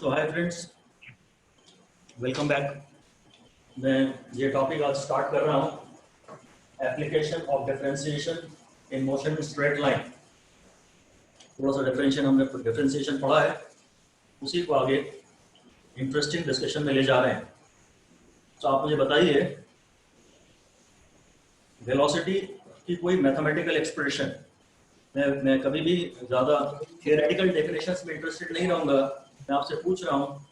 सो hi friends, welcome back. मैं ये topic आज स्टार्ट कर रहा हूँ, application of differentiation in motion straight line. थोड़ा सा डिफरेंशिएशन पढ़ा है, उसी को आगे इंटरेस्टिंग डिस्कशन में ले जा रहे हैं। तो आप मुझे बताइए, वेलोसिटी की कोई मैथमेटिकल एक्सप्रेशन, मैं कभी भी ज़्यादा थियोरेटिकल डेफिनेशंस में इंटरेस्टेड नहीं रहूँगा। मैं आपसे पूछ रहा हूँ,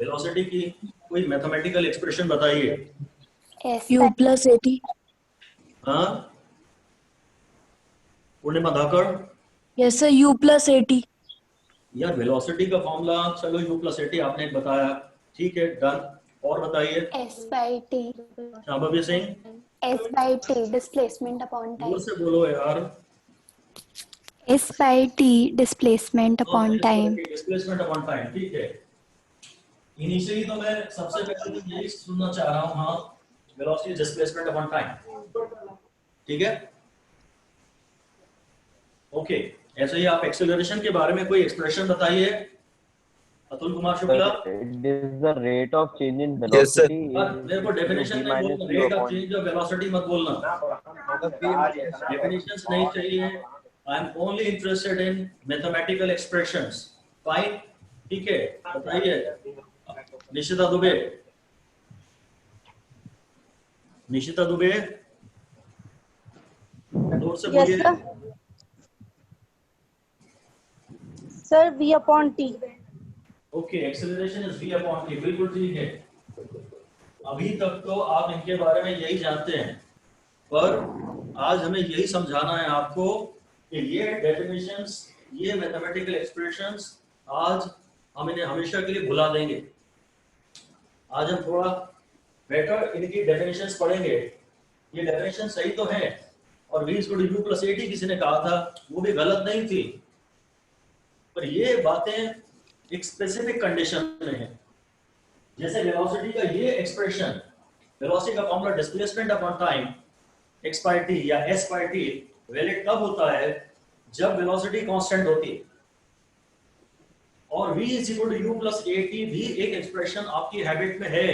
वेलोसिटी की कोई मैथमेटिकल एक्सप्रेशन बताइए। U plus 80. हाँ, पूर्णिमा धाकड़। Yes sir, U plus 80. यार वेलोसिटी का फॉर्मूला, चलो u प्लस 80 आपने बताया, ठीक है, डन। और बताइए S by T. Shambhavi Singh, S by T, displacement upon जोर time. से बोलो यार। S by T, displacement upon time. Displacement upon time, ठीक है। इनिशियली तो मैं सबसे पहले तो यही सुनना चाह रहा हूँ, हाँ, वेलोसिटी डिस्प्लेसमेंट अपॉन टाइम, ठीक है, ओके। ऐसे ही आप एक्सेलरेशन के बारे में कोई एक्सप्रेशन बताइए। Atul Kumar Shukla. It is the rate of change in velocity. मेरे को डेफिनेशन नहीं बोलना, rate of change of velocity मत बोलना, डेफिनेशंस नहीं चाहिए। I am only interested in mathematical expressions. Fine, ठीक है, बताइए। निशिता दुबे, निशिता दुबे, जोर से बोलिए। Sir V upon T. Okay, acceleration is v upon t, बिल्कुल ठीक है। अभी तक तो आप इनके बारे में यही जानते हैं, पर आज हमें यही समझाना है आपको कि ये डेफिनेशंस, ये मैथमेटिकल एक्सप्रेशंस आज हम इन्हें हमेशा के लिए भुला देंगे। आज हम थोड़ा बेटर इनकी डेफिनेशंस पढ़ेंगे। ये डेफिनेशन सही तो है, और v equal to u plus 80 किसी ने कहा था, वो भी गलत नहीं थी, पर ये बातें एक स्पेसिफिक कंडीशन में है। जैसे वेलोसिटी का ये एक्सप्रेशन, वेलोसिटी का formula displacement upon time x by t या s बाय t वैलिड कब होता है, जब वेलोसिटी कांस्टेंट होती है। और v is equal to u plus 80 भी एक एक्सप्रेशन आपकी हैबिट में है,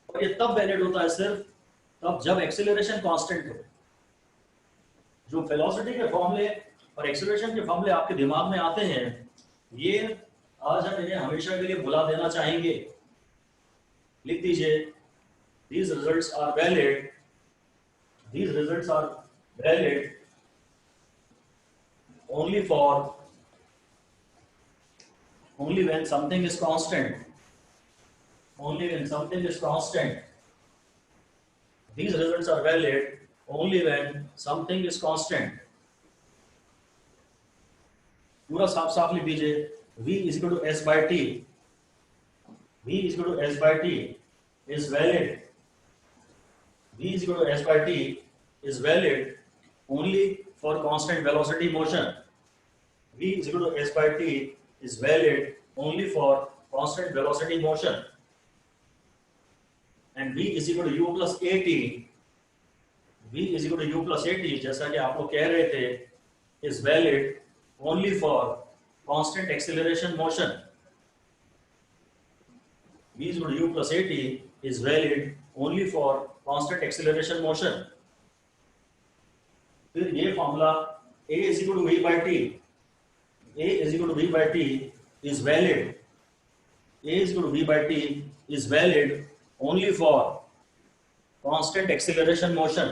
और ये तब वैलिड होता है सिर्फ तब जब एक्सेलरेशन कांस्टेंट हो। जो वेलोसिटी के फॉर्मूले और एक्सेलरेशन के फॉर्मूले आपके दिमाग में आते हैं, ये आज हम इन्हें हमेशा के लिए भुला देना चाहेंगे। लिख दीजिए, these results are valid, these results are valid only when something is constant, only when something is constant. These results are valid only when something is constant. पूरा साफ साफ लिख दीजिए, v is equal to s by t, v is equal to s by t is valid, v is equal to s by t is valid only for constant velocity motion. v is equal to s by t is valid only for constant velocity motion. And v is equal to u plus 80, v is equal to u plus 80, जैसा कि आप लोग कह रहे थे, is valid only for constant acceleration motion. v is equal to u plus 80 is valid only for constant acceleration motion. फिर ये formula a is equal to v by t, a is equal to v by t is valid, a is equal to v by t is valid only for constant acceleration motion.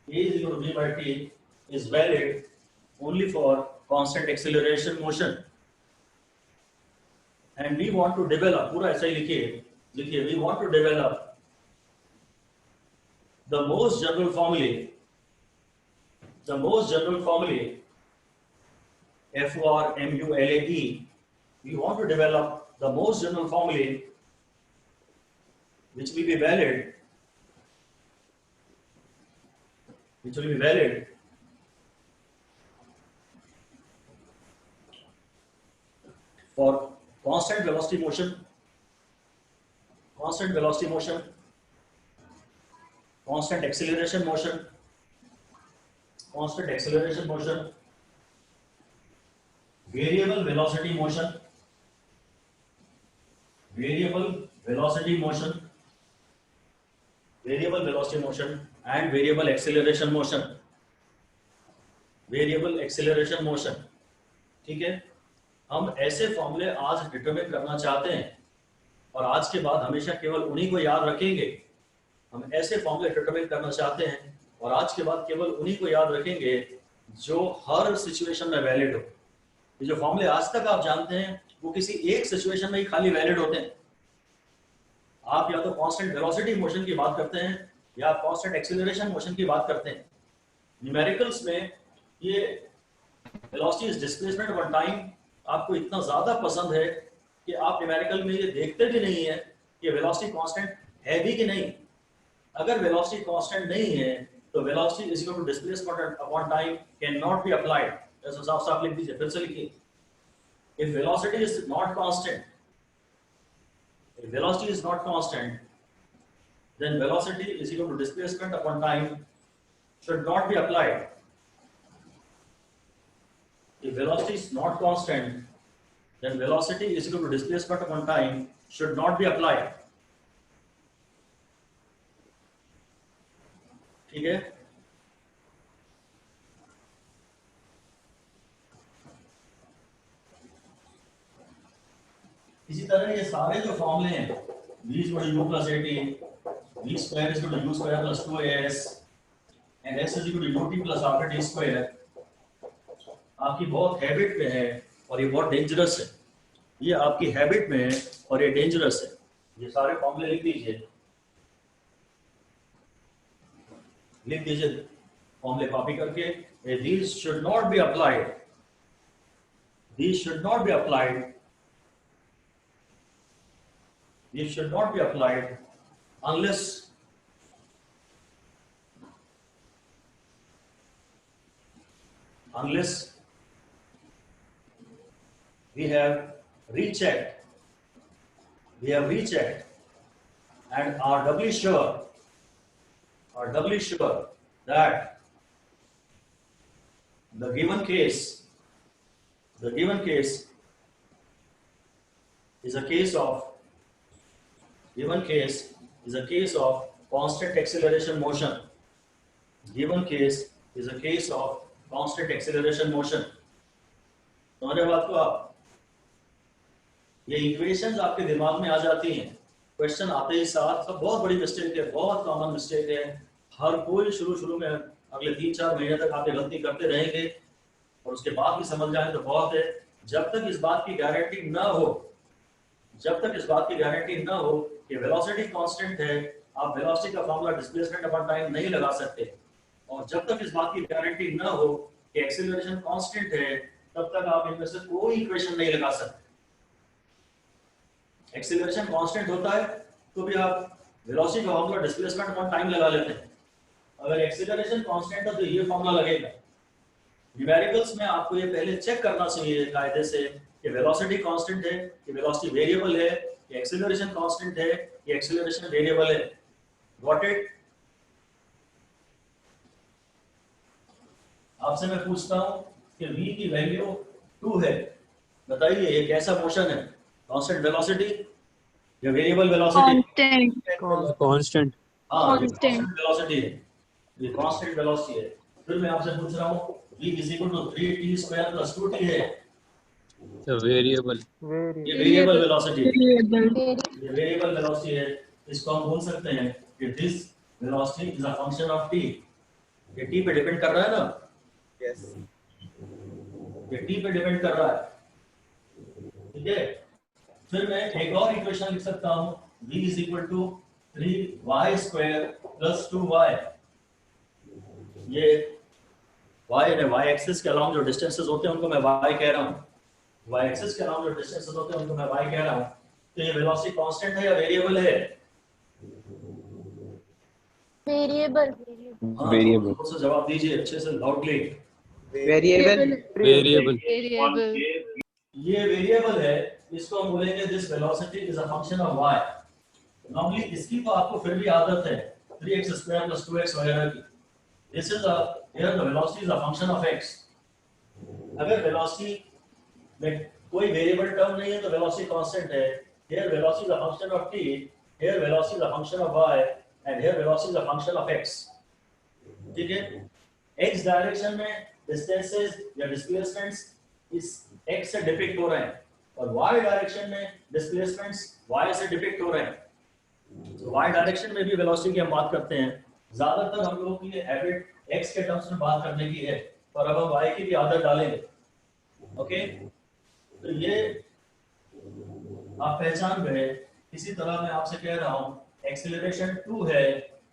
a is equal to v by t is valid only for constant acceleration motion. And we want to develop, पूरा ऐसा ही लिखिए, we want to develop the most general formulae, FORMULAE. We want to develop the most general formulae which will be valid, for constant velocity motion, constant acceleration motion, variable velocity motion, variable velocity motion, variable velocity motion and variable acceleration motion, variable acceleration motion. ठीक है, हम ऐसे फॉर्मूले आज determine करना चाहते हैं और आज के बाद हमेशा केवल उन्हीं को याद रखेंगे. हम ऐसे फॉर्मूले डिटरमिन करना चाहते हैं और आज के बाद केवल उन्हीं को याद रखेंगे जो हर सिचुएशन में वैलिड हो. ये जो फॉर्मूले आज तक आप जानते हैं वो किसी एक सिचुएशन में ही खाली वैलिड होते हैं. आप या तो कांस्टेंट वेलोसिटी मोशन की बात करते हैं या आप कांस्टेंट एक्सीलरेशन मोशन की बात करते हैं. न्यूमेरिकल्स में ये velocity is displacement over time आपको इतना ज्यादा पसंद है कि आप न्यूमेरिकल में ये देखते भी नहीं है कि वेलोसिटी कांस्टेंट है भी कि नहीं. अगर वेलोसिटी कांस्टेंट नहीं है तो velocity is equal to displacement upon time can not be applied. ऐसा साफ-साफ लिख दीजिए, फिर से लिखिए. If velocity is not constant, if velocity is not constant, then velocity is equal to displacement upon time should not be applied. If velocity is not constant, then velocity is equal to displacement upon time should not be applied. ठीक है. इसी तरह ये सारे जो फॉर्मूले हैं v is equal to u plus at, v square is equal to u square plus 2as and s is equal to ut plus half t square आपकी बहुत हैबिट में है और ये बहुत डेंजरस है. ये आपकी हैबिट में है और ये डेंजरस है. ये सारे फॉर्मूले लिख दीजिए, फॉर्मूले कॉपी करके. these should not be applied, these should not be applied, these should not be applied unless we have rechecked and are doubly sure that the given case is a case of constant acceleration motion. Given case is a case of constant acceleration motion. समझे बात को आप? ये equations आपके दिमाग में आ जाती हैं क्वेश्चन आते ही साथ. सब बहुत बड़ी मिस्टेक है, बहुत कॉमन मिस्टेक है. हर कोई शुरू में अगले 3-4 महीने तक आप ये गलती करते रहेंगे और उसके बाद भी समझ जाए तो बहुत है. जब तक इस बात की गारंटी ना हो कि वेलोसिटी कांस्टेंट है, आप वेलोसिटी का फॉर्मूला डिस्प्लेसमेंट अपॉन टाइम नहीं लगा सकते. और जब तक इस बात की गारंटी ना हो कि एक्सीलरेशन कांस्टेंट है, तब तक आप इनमें से कोई इक्वेशन नहीं लगा सकते. एक्सीलरेशन कांस्टेंट होता है तो भी आप वेलोसिटी का फॉर्मूला डिस्प्लेसमेंट अपॉन टाइम लगा लेते हैं. अगर एक्सीलरेशन कांस्टेंट है तो ये फॉर्मूला लगेगा. न्यूमेरिकल्स में आपको ये पहले चेक करना चाहिए कायदे से कि वेलोसिटी कांस्टेंट है, कि वेलोसिटी वेरिएबल है, कि एक्सीलरेशन कांस्टेंट है, कि एक्सीलरेशन वेरिएबल है. Got it? आपसे मैं पूछता हूं कि v की वैल्यू 2 है, बताइए ये कैसा मोशन है? कांस्टेंट वेलोसिटी या वेरिएबल वेलोसिटी? कांस्टेंट. हाँ, कांस्टेंट वेलोसिटी है, ये कांस्टेंट वेलोसिटी है. फिर मैं आपसे पूछ रहा हूँ v is equal to 3t square plus 2t है, वेरिएबल. ये वेरिएबल वेलोसिटी है, ये वेरिएबल वेलोसिटी है. इसको हम बोल सकते हैं कि this velocity is a function of t. ये t पे डिपेंड कर रहा है ना? यस. ये t पे डिपेंड कर रहा है. ठीक है. फिर मैं एक और इक्वेशन लिख सकता हूँ v is equal to 3y square plus 2y. ये y यानी y एक्सिस के अलोंग जो डिस्टेंसेस होते हैं उनको मैं y कह रहा हूँ. y एक्सिस के अलोंग जो डिस्टेंसेस होते हैं उनको मैं y कह रहा हूँ. तो ये वेलोसिटी कांस्टेंट है या वेरिएबल है? वेरिएबल. वेरिएबल. तो जवाब दीजिए अच्छे से, लाउडली. वेरिएबल. वेरिएबल. ये वेरिएबल है, इसको हम बोलेंगे this velocity is a function of y. Normally इसकी तो आपको फिर भी आदत है 3x square plus 2x वगैरह की. This is here the velocity is a function of x. अगर वेलोसिटी में कोई वेरिएबल टर्म नहीं है तो वेलोसिटी कांस्टेंट है. here velocity is a function of t, here velocity is a function of y, and here velocity is a function of x. ठीक है? x direction में डिस्टेंसेस या डिस्प्लेसमेंट्स इस x से डिपिक्ट हो रहे हैं और y डायरेक्शन में डिस्प्लेसमेंट्स y से डिपिक्ट हो रहे हैं. तो y डायरेक्शन में भी वेलोसिटी की हम बात करते हैं. ज्यादातर हम लोगों की हैबिट x के टर्म्स में बात करने की है, पर अब हम y की भी आदत डालेंगे. ओके, तो ये आप पहचान गए. इसी तरह मैं आपसे कह रहा हूँ एक्सेलरेशन 2 है,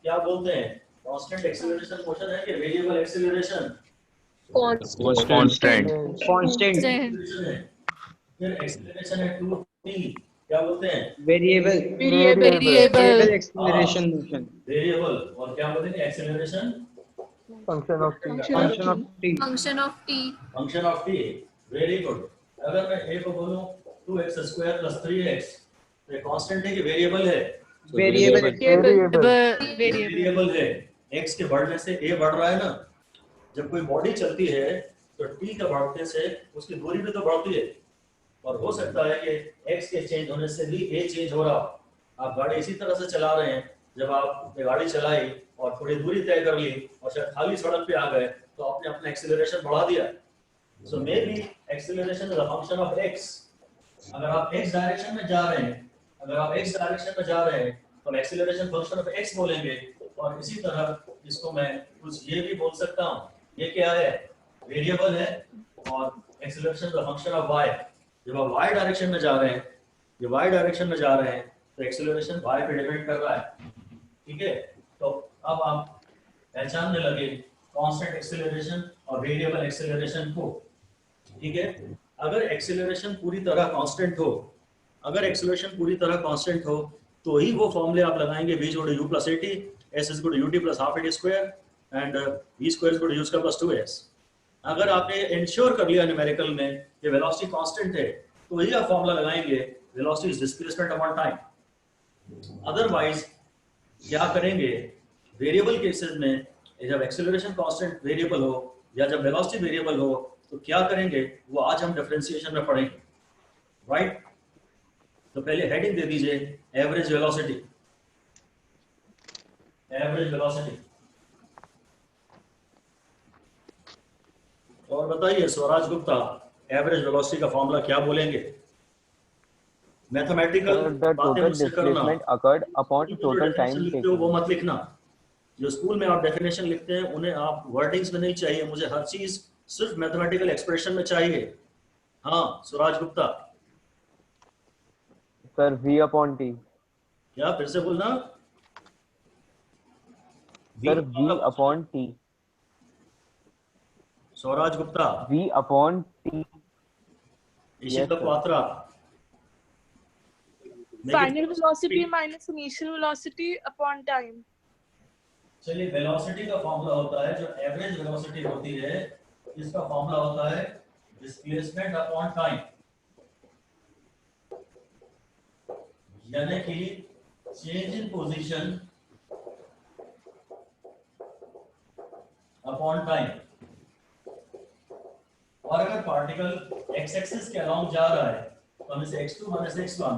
क्या बोलते हैं? कांस्टेंट एक्सेलरेशन मोशन है कि वेरिएबल एक्सेलरेशन? Constant. Constant. फिर एक्सेलरेशन है 2t, क्या बोलते हैं? Variable. Variable. Acceleration motion. Variable. और क्या बोलेंगे? Acceleration function of t. Function of t. Function of t. Function of t. Very good. अगर मैं a को बोलूं 2x स्क्वायर प्लस 3x, तो ये कांस्टेंट है कि वेरिएबल है? Variable. वेरिएबल है. x के बढ़ने से a बढ़ रहा है ना. जब कोई बॉडी चलती है तो t के बढ़ने से उसकी दूरी भी तो बढ़ती है, और हो सकता है कि x के चेंज होने से भी a चेंज हो रहा हो. आप गाड़ी इसी तरह से चला रहे हैं, जब आपने गाड़ी चलाई और थोड़ी दूरी तय कर ली और शायद खाली सड़क पे आ गए तो आपने अपना एक्सीलरेशन बढ़ा दिया. So maybe acceleration is a function of x. अगर आप x डायरेक्शन में जा रहे हैं, तो एक्सीलरेशन फंक्शन ऑफ x बोलेंगे. और इसी तरह इसको मैं कुछ ये भी बोल सकता हूँ, ये क्या है? वेरिएबल है, और acceleration is a function of y. जब आप y डायरेक्शन में जा रहे हैं, तो एक्सीलरेशन y पे डिपेंड कर रहा है. ठीक है, तो अब आप पहचानने लगे कांस्टेंट एक्सीलरेशन और वेरिएबल एक्सीलरेशन को. ठीक है, अगर एक्सीलरेशन पूरी तरह कांस्टेंट हो तो ही वो फॉर्मूले आप लगाएंगे v जोड़ u plus at, s is equal to ut plus half at square, and v square is equal to u square plus 2s. अगर आपने इंश्योर कर लिया न्यूमेरिकल में कि वेलोसिटी कांस्टेंट है, तो ही आप फॉर्मूला लगाएंगे velocity is displacement upon time. Otherwise क्या करेंगे? वेरिएबल केसेस में जब एक्सेलरेशन कांस्टेंट वेरिएबल हो या जब वेलोसिटी वेरिएबल हो, तो क्या करेंगे वो आज हम डिफरेंशिएशन में पढ़ेंगे. राइट, तो पहले हेडिंग दे दीजिए एवरेज वेलोसिटी. और बताइए स्वराज गुप्ता, एवरेज वेलोसिटी का फॉर्मूला क्या बोलेंगे? मैथमेटिकल The बातें total मुझसे करना. displacement occurred upon जो total time definition लिखते हो taken. वो मत लिखना. जो स्कूल में आप डेफिनेशन लिखते हैं उन्हें आप वर्डिंग्स में नहीं चाहिए. मुझे हर चीज सिर्फ मैथमेटिकल एक्सप्रेशन में चाहिए. हाँ Swaraj Gupta, Sir, v upon t. क्या फिर से बोलना? Sir, v upon t. Swaraj Gupta, v upon t. Ishita Yes, sir. Patra. Final velocity minus initial velocity upon time. चलिए, वेलोसिटी का फॉर्मूला होता है, जो एवरेज वेलोसिटी होती है इसका फॉर्मूला होता है डिस्प्लेसमेंट अपॉन टाइम, यानी कि change in position upon time. और अगर पार्टिकल एक्स एक्सिस के अलोंग जा रहा है तो हम इसे x2 minus x1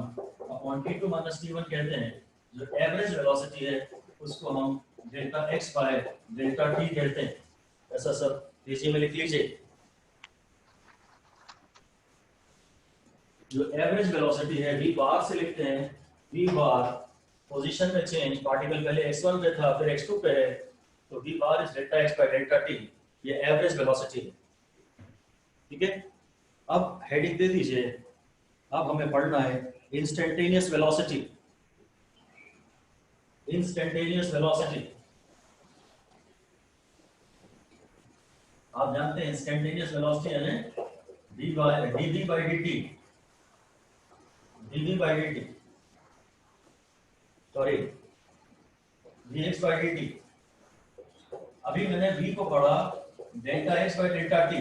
upon t2 minus t1 कहते हैं. जो एवरेज वेलोसिटी है उसको हम delta x by delta t कहते हैं. ऐसा सब पेजी में लिख लीजिए. जो एवरेज वेलोसिटी है v बार से लिखते हैं. v बार पोजीशन में चेंज, पार्टिकल पहले x1 पे था फिर x2 पे है, तो v bar is delta x by delta t. ये एवरेज वेलोसिटी है. ठीक है, अब हेडिंग दे दीजिए. अब हमें पढ़ना है इंस्टेंटेनियस वेलोसिटी. आप जानते हैं इंस्टेंटेनियस वेलोसिटी यानी dv by dt, sorry dx by dt. अभी मैंने v को पढ़ा delta x by delta t,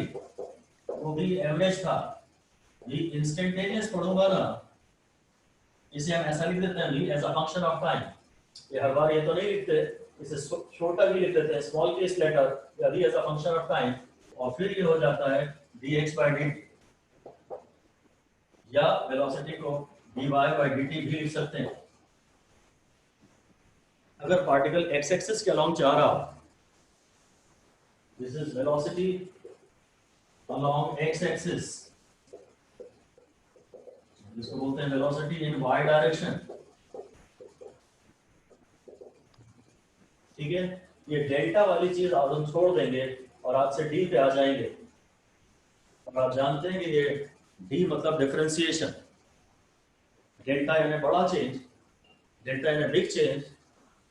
वो भी एवरेज था. ये इंस्टेंटेनियस पढ़ूंगा ना, इसे हम ऐसा लिख देते हैं v as a function of time. ये हर बार ये तो नहीं लिखते, इसे छोटा भी लिख देते हैं, स्मॉल केस लेटर, या v as a function of time, और फिर ये हो जाता है dx by dt. या वेलोसिटी को dy by dt भी लिख सकते हैं। अगर पार्टिकल x एक्सिस के अलोंग जा रहा हो, this is velocity along x axis, इसको बोलते हैं वेलोसिटी इन y डायरेक्शन। ठीक है, ये डेल्टा वाली चीज आज हम छोड़ देंगे और आज से डी पे आ जाएंगे। और आप जानते हैं कि ये डी मतलब डिफरेंशिएशन, डेल्टा यानी बड़ा चेंज, डेल्टा यानी बिग चेंज,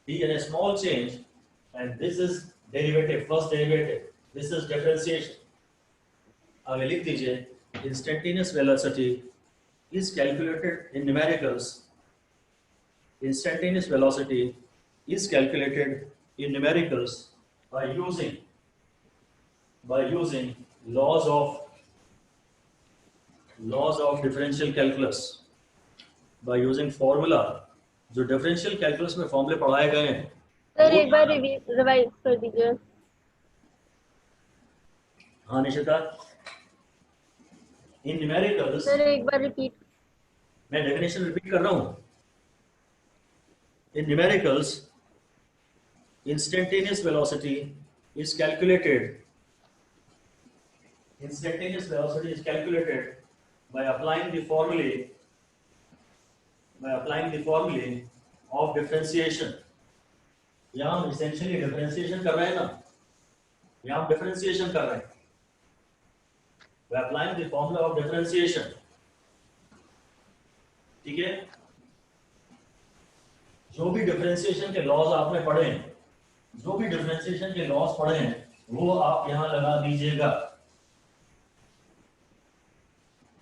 डी यानी small change, and this is derivative, first derivative, this is differentiation. आगे लिख दीजिए, instantaneous velocity is calculated in numericals. Instantaneous velocity is calculated in numericals by using laws of differential calculus, by using formula जो differential calculus में फॉर्मूले पढ़ाए गए हैं। Sir एक बार रिवाइज कर दीजिए। हाँ निशिता, in numericals सर एक बार रिपीट। मैं डेफिनेशन रिपीट कर रहा हूं। In numericals, instantaneous velocity is calculated by applying the formulae of differentiation। यहाँ हम essentially differentiation कर रहे हैं ना, यहाँ हम differentiation कर रहे हैं by applying the formula of differentiation। ठीक है, जो भी डिफरेंशिएशन के लॉज आपने पढ़े हैं, जो भी डिफरेंशिएशन के लॉज पढ़े हैं, वो आप यहां लगा दीजिएगा।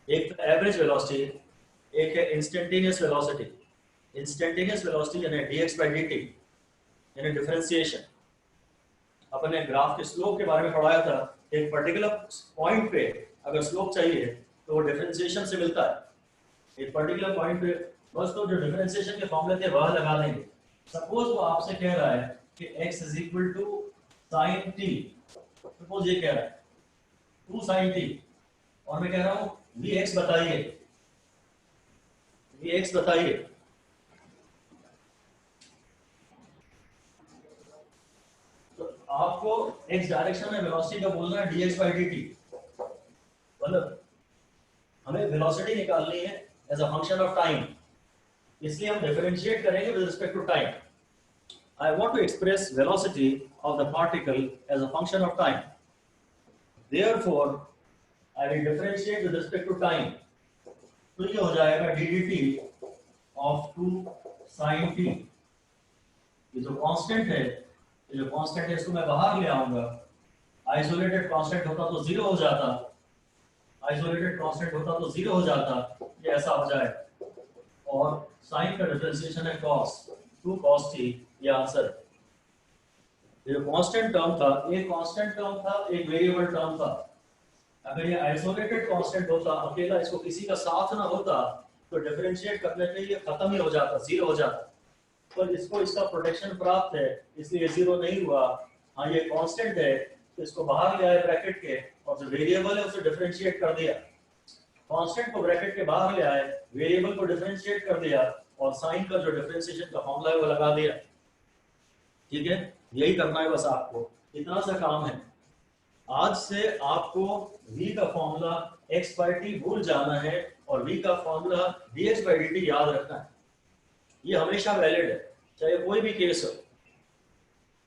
एक एवरेज वेलोसिटी, एक है इंस्टेंटेनियस वेलोसिटी। इंस्टेंटेनियस वेलोसिटी यानी dx by dt यानी डिफरेंशिएशन। अपने ग्राफ के स्लोप के बारे में पढ़ाया था। एक पर्टिकुलर पॉइंट पे अगर स्लोप चाहिए तो वो डिफरेंशिएशन से मिलता है। एक पर्टिकुलर पॉइंट पे बस तो जो डिफरेंशिएशन के फॉर्मूले थे वह लगा देंगे। सपोज वो आपसे कह रहा है कि x is equal to sin t, suppose ये कह रहा है 2 sin t, और मैं कह रहा हूं vx बताइए, vx बताइए। तो आपको x डायरेक्शन में वेलोसिटी का बोलना है dx by dt। मतलब हमें वेलोसिटी निकालनी है as a function of time, इसलिए हम डिफरेंशिएट करेंगे with respect to time. I want to express velocity of the particle as a function of time, therefore I will differentiate with respect to time. तो ये हो जाएगा ddt of 2 sin t। ये जो constant है, इसको मैं बाहर ले आऊंगा। आइसोलेटेड कांस्टेंट होता तो 0 हो जाता, आइसोलेटेड कांस्टेंट होता तो 0 हो जाता, ये ऐसा हो जाए। और साइन का डिफरेंशिएशन है cos, 2 cos t, ये आंसर है। ये कांस्टेंट टर्म था, एक कांस्टेंट टर्म था, एक वेरिएबल टर्म था। अगर ये आइसोलेटेड कांस्टेंट होता, अकेला इसको किसी का साथ ना होता, तो डिफरेंशिएट करने पे ये खत्म ही हो जाता, 0 हो जाता। पर इसको इसका प्रोटेक्शन प्राप्त है, इसलिए 0 नहीं हुआ। हाँ ये कांस्टेंट है, तो इसको बाहर ले आए ब्रैकेट के, और जो वेरिएबल है उसे डिफरेंशिएट कर दिया। कांस्टेंट को ब्रैकेट के बाहर ले आए, वेरिएबल को डिफरेंशिएट कर दिया, और साइन का जो डिफरेंशिएशन का फॉर्मूला है वो लगा दिया। ठीक है, यही करना है बस आपको, इतना सा काम है। आज से आपको v का फॉर्मूला x by t भूल जाना है और v का फॉर्मूला dx by dt याद रखना है। ये हमेशा वैलिड है, चाहे कोई भी केस हो।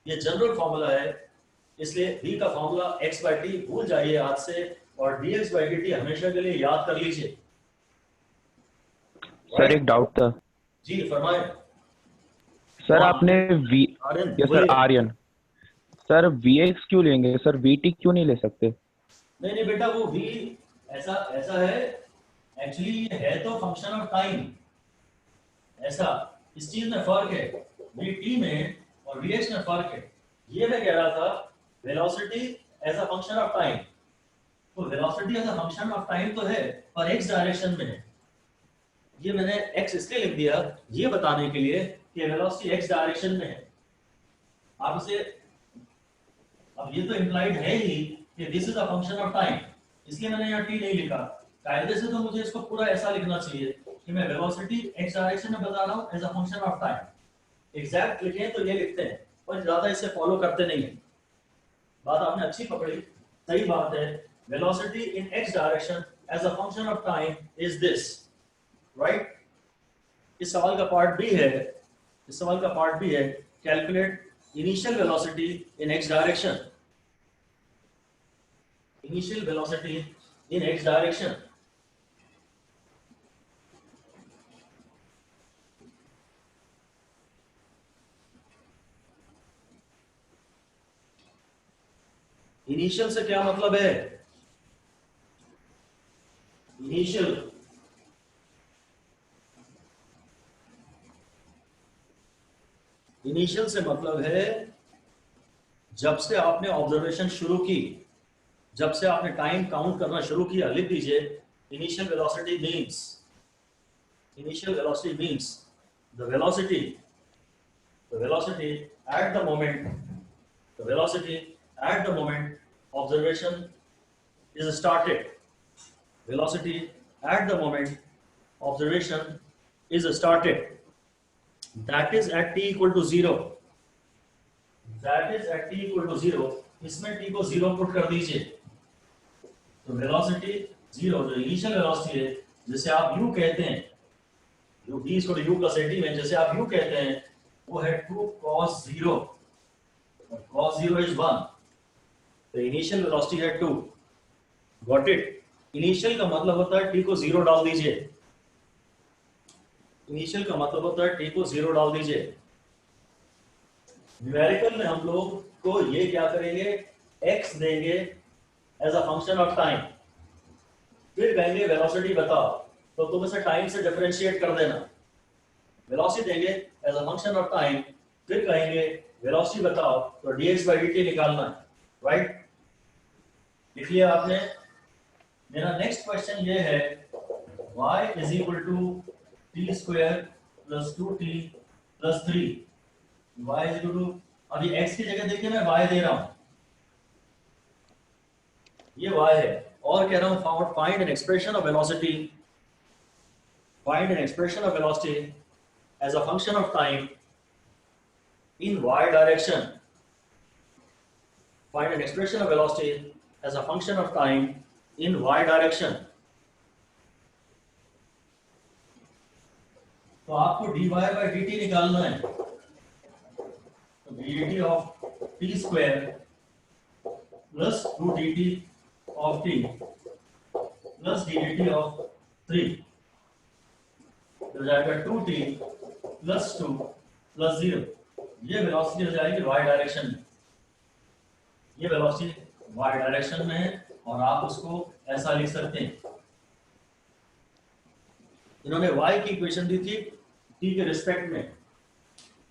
ये जनरल फॉर्मूला है, इसलिए v का फॉर्मूला x by t भूल जाइए आज से, और dx by dt हमेशा के लिए याद कर लीजिए। सर एक डाउट था। जी फरमाएं। सर आपने v, Aryan, yes sir Aryan, sir vx क्यों लेंगे सर, vt क्यों नहीं ले सकते? नहीं बेटा, वो v ऐसा है, एक्चुअली ये है तो फंक्शन ऑफ टाइम। ऐसा इस चीज में फर्क है, vt में और vx में फर्क है। ये मैं कह रहा था velocity as a function of time, तो velocity as a function of time तो है, पर x डायरेक्शन में है। ये मैंने x इसलिए लिख दिया ये बताने के लिए कि वेलोसिटी x डायरेक्शन में है। आप इसे, अब ये तो इंप्लाइड है ही कि this is a function of time, इसलिए मैंने यहाँ t नहीं लिखा। कायदे से तो मुझे इसको पूरा ऐसा लिखना चाहिए कि मैं वेलोसिटी x डायरेक्शन में बता रहा हूँ as a function of time. Exact लिखें तो ये लिखते हैं और ज्यादा इसे फॉलो करते नहीं है। बात आपने अच्छी पकड़ी, सही बात है। Velocity in x direction as a function of time is this, right. इस सवाल का पार्ट बी है, इस सवाल का पार्ट बी है calculate initial velocity in x direction. Initial velocity in x direction. Initial से क्या मतलब है? इनिशियल इनिशियल से मतलब है जब से आपने ऑब्जर्वेशन शुरू की, जब से आपने टाइम काउंट करना शुरू किया। लिख दीजिए initial velocity means, initial velocity means the velocity at the moment, the velocity at the moment observation is started. Velocity at the moment observation is started. That is at t equal to 0. That is at t equal to 0. इसमें t को 0 put कर दीजिए तो velocity 0, जो initial velocity है जिसे आप u कहते हैं, जो v is equal to u plus at में जैसे आप u कहते हैं, वो है 2 cos 0 और cos 0 is 1। तो इनिशियल वेलोसिटी है 2। Got it. इनिशियल का मतलब होता है t को 0 डाल दीजिए। इनिशियल का मतलब होता है t को 0 डाल दीजिए। न्यूमेरिकल में हम लोग को ये क्या करेंगे, x देंगे as a function of time, फिर कहेंगे वेलोसिटी बताओ, तो तुम इसे टाइम से डिफरेंशिएट कर देना। वेलोसिटी देंगे as a function of time, फिर कहेंगे वेलोसिटी बताओ, तो dx/dt निकालना है, राइट। लिख लिया आपने। मेरा नेक्स्ट क्वेश्चन ये है y is equal to t square plus 2t plus 3। y is equal to, अभी x की जगह देखिए मैं y दे रहा हूं, ये y है, और कह रहा हूं find an expression of velocity, find an expression of velocity as a function of time in y direction. Find an expression of velocity as a function of time in y direction. तो आपको dy by dt निकालना है। तो dt of t square plus 2 dt of t plus ddt of 3 हो जाएगा 2t plus 2 plus 0। ये velocity हो जाएगी y डायरेक्शन में, ये वेलोसिटी y डायरेक्शन में है और आप उसको ऐसा लिख सकते हैं। इन्होंने y की इक्वेशन दी थी t के रिस्पेक्ट में,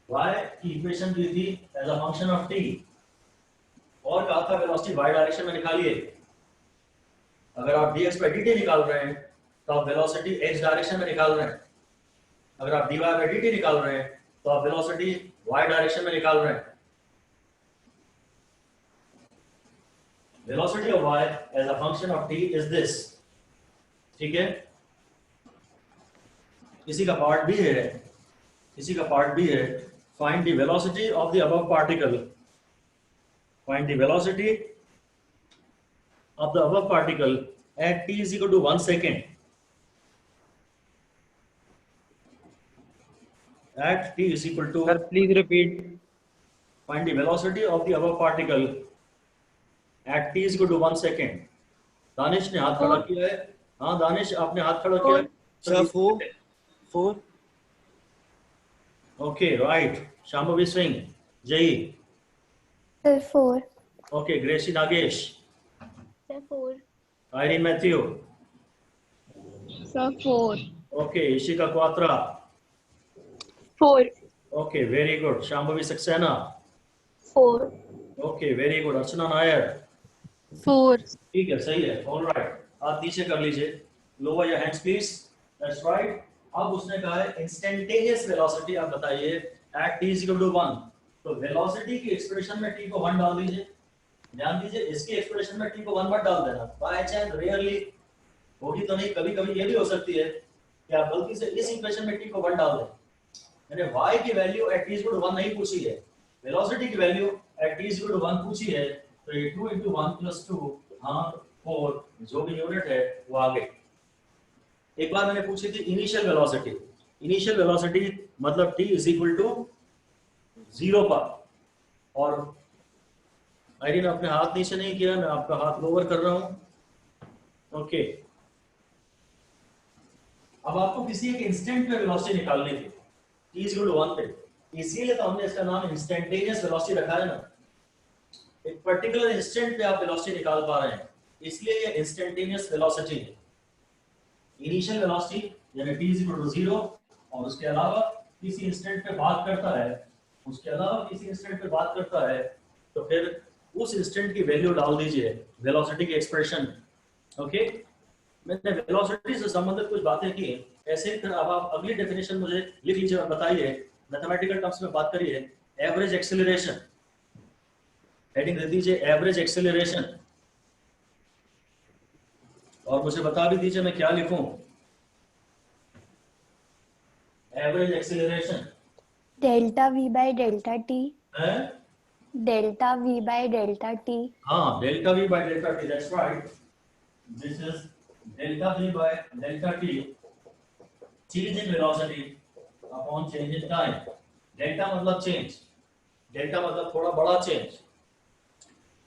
y की इक्वेशन दी थी as a function of t, और कहा था वेलोसिटी y डायरेक्शन में निकालिए। अगर आप dx/dt निकाल रहे हैं तो आप वेलोसिटी x डायरेक्शन में निकाल रहे हैं। अगर आप dy/dt निकाल रहे हैं तो आप वेलोसिटी y डायरेक्शन में निकाल रहे हैं। Velocity of y as a function of t is this, ठीक है। इसी का पार्ट भी है, इसी का पार्ट भी है। Find the velocity of the above particle. Find the velocity of the above particle at t is equal to 1 second. At t is equal to. Sir, please repeat. Find the velocity of the above particle at t is equal to 1 second. Danish ने हाथ खड़ा किया है। हाँ दानिश, आपने हाथ खड़ा किया है। Sir, 4. Okay, right. Shambhavi Singh, Jai. Sir, 4. Okay, Gracie Nagesh, Sir, 4. Irene Matthew. Sir, 4. Okay, Ishika Quatra. 4. Okay, very good. Shambhavi Saxena. 4. Okay, very good. Archana Nair. 4. ठीक है, सही है। All right. आप नीचे कर लीजिए। Lower your hands, please. That's right. अब उसने कहा है इंस्टेंटेनियस वेलोसिटी आप बताइए at t is equal to 1। तो वेलोसिटी की एक्सप्रेशन में t को 1 डाल दीजिए। ध्यान दीजिए, इसकी एक्सप्रेशन में t को 1 मत डाल देना। बाय चांस रेयरली होगी तो नहीं, कभी कभी ये भी हो सकती है कि आप गलती से इस इक्वेशन में t को 1 डाल दें। मैंने y की value at t equal to 1 नहीं पूछी है, वेलोसिटी की value at t equal to 1 पूछी है, तो ये 2 × 1 + 2 हाँ 4 जो भी यूनिट है वो आ गई। एक बार मैंने पूछी थी इनिशियल वेलोसिटी, इनिशियल वेलोसिटी मतलब t इज इक्वल टू 0 पर, और आईडी ने अपने हाथ नीचे नहीं किया, मैं आपका हाथ लोअर कर रहा हूं। ओके, अब आपको किसी एक इंस्टेंट पे वेलोसिटी निकालनी थी t इज इक्वल टू 1 पे, इसीलिए तो हमने इसका नाम इंस्टेंटेनियस वेलोसिटी रखा है ना। एक पर्टिकुलर इंस्टेंट पे आप वेलोसिटी निकाल पा रहे हैं, इसलिए ये इंस्टेंटेनियस वेलोसिटी है। इनिशियल वेलोसिटी यानी t इज इक्वल टू 0 और उसके अलावा किसी इंस्टेंट पे बात करता है, उसके अलावा किसी इंस्टेंट पे बात करता है, तो फिर उस इंस्टेंट की वैल्यू डाल दीजिए वेलोसिटी के एक्सप्रेशन में। ओके, मैंने वेलोसिटी से संबंधित कुछ बातें की, ऐसे फिर अब आप अगली डेफिनेशन मुझे लिख लीजिए और बताइए, मैथमेटिकल टर्म्स में बात करिए। एवरेज एक्सेलरेशन, हेडिंग दे दीजिए एवरेज एक्सेलरेशन, और मुझे बता भी दीजिए मैं क्या लिखूं। Average acceleration Delta V by delta t. है, Delta V by delta t. हाँ delta v by delta t, that's right, this is delta v by delta t, change in velocity upon change in time। Delta मतलब change, delta मतलब थोड़ा बड़ा change.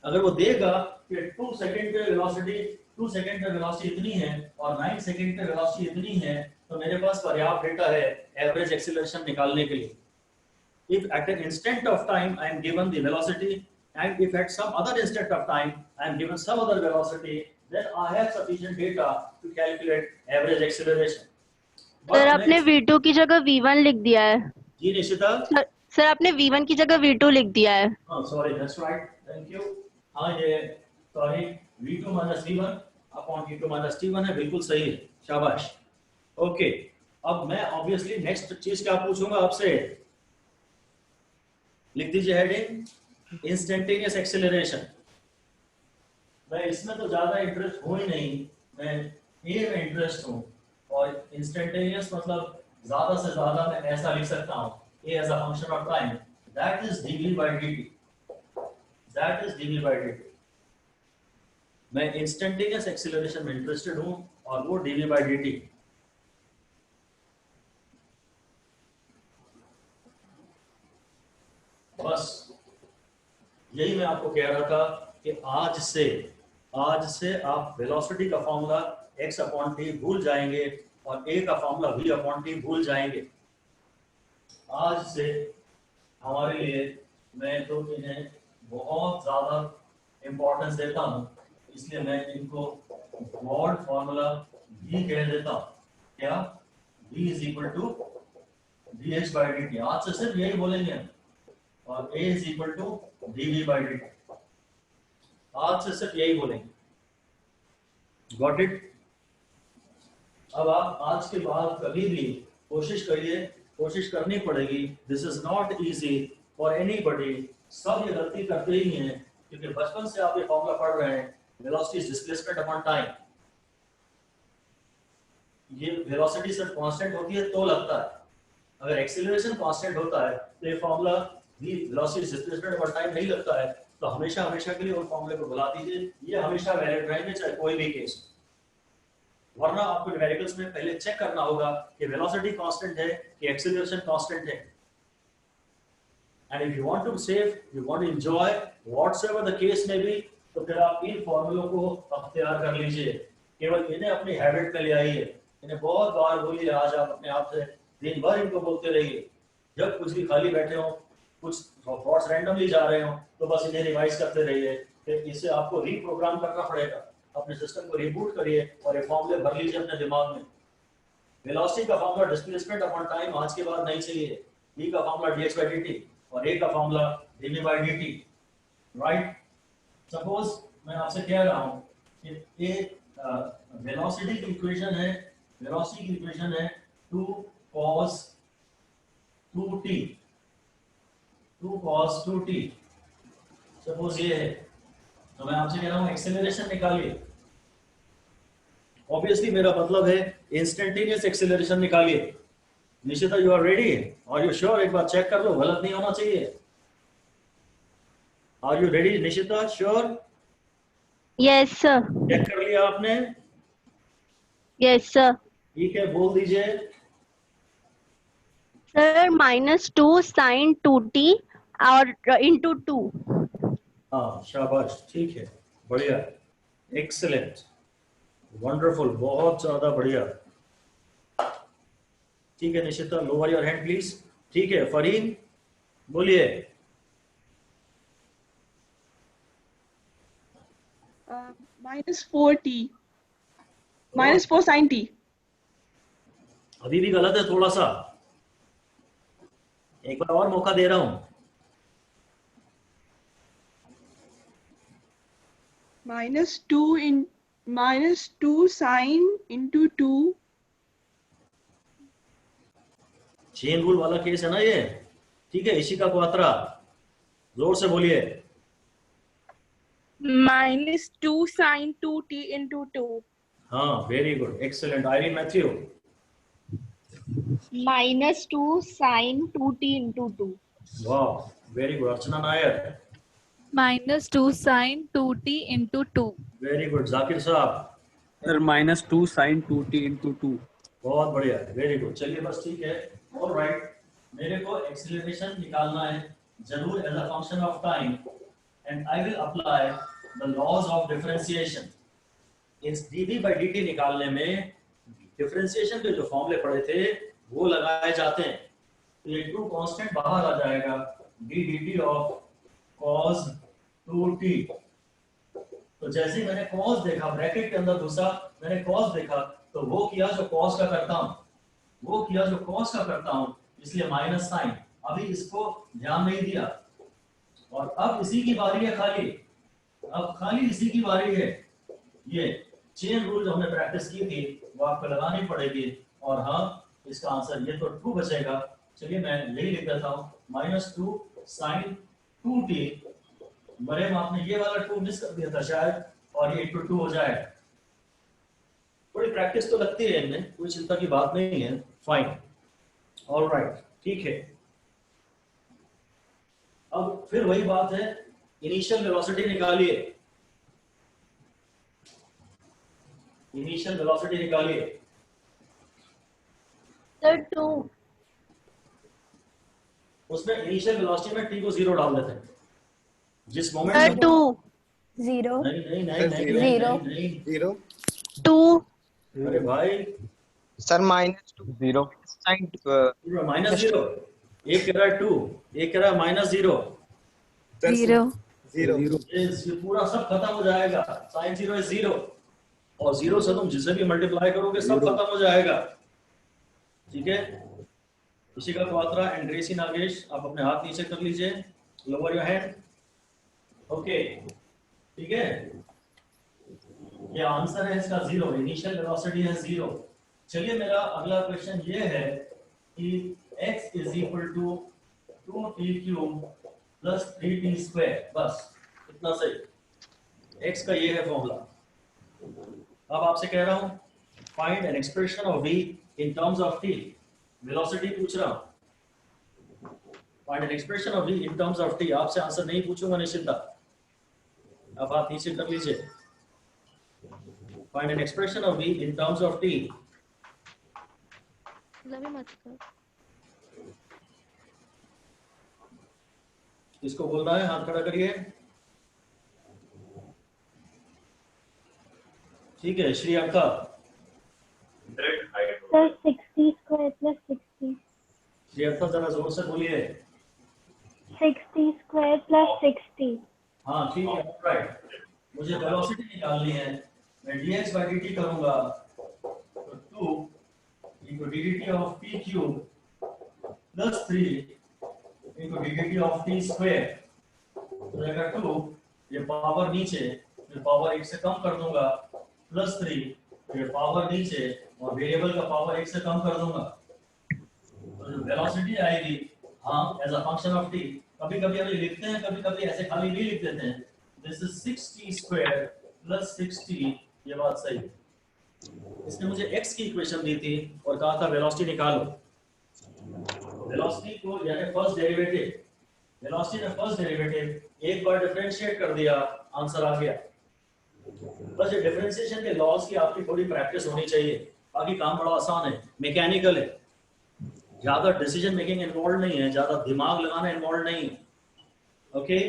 अगर वो देगा कि 2 सेकंड पे वेलोसिटी 2 सेकंड पे वेलोसिटी इतनी है और 9 सेकंड पे वेलोसिटी इतनी है, तो मेरे पास पर्याप्त डेटा है एवरेज एक्सेलरेशन निकालने के लिए। If at an instant of time I am given the velocity, and if at some other instant of time I am given some other velocity, then I have sufficient data to calculate average acceleration। Sir आपने V2 की जगह V1 लिख दिया है। जी Nishita, sir आपने V1 की जगह V2 लिख दिया है। हाँ sorry, that's right, thank you. हाँ ये sorry V2 - V1 upon V2 - T1 है, बिल्कुल सही है, शाबाश। ओके, अब मैं ऑब्वियसली नेक्स्ट चीज क्या पूछूंगा आपसे, लिख दीजिए हेडिंग इंस्टेंटेनियस एक्सेलरेशन। मैं इसमें तो ज्यादा इंटरेस्ट हूं ही नहीं, मैं ए में इंटरेस्ट हूं, और इंस्टेंटेनियस मतलब ज्यादा से ज्यादा मैं ऐसा लिख सकता हूं, a as a function of time, that is dv by dt, that is dv by dt। मैं इंस्टेंटेनियस एक्सेलरेशन में इंटरेस्टेड हूं और वो dv by dt। बस यही मैं आपको कह रहा था कि आज से आप वेलोसिटी का फॉर्मूला x अपॉन t भूल जाएंगे और a का फॉर्मूला v अपॉन t भूल जाएंगे। आज से हमारे लिए मैं तो इन्हें बहुत ज्यादा इंपॉर्टेंस देता हूं, इसलिए मैं इनको ब्रॉड फॉर्मूला भी कह देता हूं। क्या? v is equal to dx by dt। आज से सिर्फ यही बोलेंगे हम, और a is equal to dv by dt। आज से सिर्फ यही बोलेंगे। Got it? अब आप आज के बाद कभी भी कोशिश करनी पड़ेगी। This is not easy for anybody. सब ये गलती करते ही हैं क्योंकि बचपन से आप ये फॉर्मूला पढ़ रहे हैं, velocity is displacement upon time. ये वेलोसिटी सिर्फ कांस्टेंट होती है तो लगता है, अगर एक्सीलरेशन कांस्टेंट होता है तो ये फॉर्मूला भी velocity is displacement upon time नहीं लगता है। तो हमेशा के लिए उस फॉर्मूले को भुला दीजिए, ये हमेशा वैलिड रहेंगे चाहे कोई भी केस। वरना आपको न्यूमेरिकल्स में पहले चेक करना होगा कि वेलोसिटी कांस्टेंट है कि एक्सीलरेशन कांस्टेंट है। And if you want to save, you want to enjoy whatsoever the case में भी, तो फिर आप इन फॉर्मूलों को अख्तियार कर लीजिए। केवल इन्हें अपनी हैबिट में ले आइए, इन्हें बहुत बार बोलिए। आज आप अपने आप से दिन भर इनको बोलते रहिए। जब कुछ भी खाली बैठे हो, कुछ थॉट्स रैंडमली जा रहे हो, तो बस इन्हें रिवाइज करते रहिए। फिर इसे आपको रीप्रोग्राम करना पड़ेगा, अपने सिस्टम को रिबूट करिए और ये फॉर्मूले भर लीजिए अपने दिमाग में। वेलोसिटी का फॉर्मूला डिस्प्लेसमेंट अपॉन टाइम आज के बाद नहीं चाहिए। v का फॉर्मूला dx by dt और a का formula dv by dt, right? Suppose मैं आपसे कह रहा हूं कि एक वेलोसिटी की इक्वेशन है 2 cos 2t। सपोज ये है, तो मैं आपसे कह रहा हूं एक्सेलरेशन निकालिए। ऑब्वियसली मेरा मतलब है इंस्टेंटेनियस एक्सेलरेशन निकालिए। Nishita you are ready? Are you sure? एक बार चेक कर लो, गलत नहीं होना चाहिए। Are you ready Nishita? Sure? Yes sir. Check कर लिया आपने? Yes sir. ठीक है, बोल दीजिए। सर -2 sin 2t और into 2। हाँ शाबाश, ठीक है, बढ़िया, एक्सेलेंट, वंडरफुल, बहुत ज्यादा बढ़िया। ठीक है Nishita, lower your hand please. ठीक है फरीन, बोलिए। -4t -4 sin t। अभी भी गलत है थोड़ा सा, एक बार और मौका दे रहा हूं। -2 sin into 2। चेन रूल वाला केस है ना ये। ठीक है इशिका क्वात्रा, जोर से बोलिए। -2 sin 2t into 2। हाँ very good, excellent. Irene Mathew. -2 sin 2t into 2। वाह very good. Archana Nair. -2 sin 2t into 2। Very good. Zakir साहब। Sir -2 sin 2t into 2। बहुत बढ़िया, वेरी गुड। चलिए बस ठीक है, ऑलराइट। मेरे को एक्सीलरेशन निकालना है जरूर as a function of time, and I will apply the laws of differentiation. इस dv by dt निकालने में डिफरेंशिएशन के जो फॉर्मूले पड़े थे वो लगाए जाते हैं। तो ये ट्रू कांस्टेंट बाहर आ जाएगा, d dt of cos 2t। तो जैसे ही मैंने cos देखा, ब्रैकेट के अंदर घुसा, मैंने cos देखा, तो वो किया जो cos का करता हूं, वो किया जो cos का करता हूं, इसलिए माइनस साइन। अभी इसको ध्यान नहीं दिया, और अब इसी की बारी है खाली, अब खाली इसी की बारी है। ये चेन रूल जो हमने प्रैक्टिस की थी वो आपको लगानी पड़ेगी, और हाँ इसका आंसर ये तो ट्रू बचेगा। चलिए मैं यही लिख देता हूँ, -2 sin 2t। मरेम आपने ये वाला 2 मिस कर दिया था शायद, और ये 2 हो जाए। थोड़ी प्रैक्टिस तो लगती है इनमें, कोई चिंता की बात नहीं है। फाइन, ऑलराइट, ठीक है। अब फिर वही बात है, इनिशियल वेलोसिटी निकालिए, इनिशियल वेलोसिटी निकालिए। सर 2। उसमें इनिशियल वेलोसिटी में t को 0 डाल देते हैं। जिस मोमेंट सर 2। 0 नहीं नहीं नहीं नहीं Zero. नहीं, Zero. नहीं, नहीं। 0 2। अरे भाई सर -2 0 sin -0, एक कह रहा है 2, एक कह रहा है -0। 0 0 ये पूरा सब खत्म हो जाएगा। sin 0 is 0, और 0 से तुम जिसे भी मल्टीप्लाई करोगे सब खत्म हो जाएगा। ठीक है, इसी का क्वात्रा एंड ग्रेसी नागेश, आप अपने हाथ नीचे कर लीजिए, लोअर योर हैंड। ओके ठीक है, ये आंसर है इसका 0, इनिशियल वेलोसिटी है 0। चलिए मेरा अगला क्वेश्चन ये है कि x is equal to 2t³ plus 3t², बस इतना सही। x का ये है फॉर्मूला। अब आपसे कह रहा हूं find an expression of v in terms of t, velocity पूछ रहा हूं। Find an expression of v in terms of t, आपसे आंसर नहीं पूछूंगा निश्चित। अब आप नीचे कर लीजिए, find an expression of v in terms of t। किसको बोल रहा है, हाथ खड़ा करिए। ठीक है श्रीयंका। सर 60² + 60। श्रीयंका जरा जोर से बोलिए। 60² + 60। हाँ ठीक है, राइट। मुझे वेलोसिटी निकालनी है, मैं dx by dt करूंगा, तो 2 × ddt of t³ plus 3 × ddt of t²। तो जाएगा 2, ये पावर नीचे, फिर पावर 1 से कम कर दूंगा, प्लस 3, फिर पावर नीचे, और वेरिएबल का पावर 1 से कम कर दूंगा। तो जो वेलोसिटी आएगी, हाँ as a function of t, कभी कभी हम ये लिखते हैं, कभी कभी ऐसे खाली नहीं लिख देते हैं। दिस इज 6t² + 6t, ये बात सही है। इसने मुझे x की इक्वेशन दी थी और कहा था वेलोसिटी निकालो। वेलोसिटी को यानी फर्स्ट डेरिवेटिव, वेलोसिटी में फर्स्ट डेरिवेटिव एक बार डिफरेंशिएट कर दिया, आंसर आ गया। बस ये डिफरेंशिएशन के लॉज की आपकी थोड़ी प्रैक्टिस होनी चाहिए, बाकी काम बड़ा आसान है, मैकेनिकल है, ज्यादा डिसीजन मेकिंग इन्वॉल्व नहीं है, ज्यादा दिमाग लगाना इन्वॉल्व नहीं है। ओके,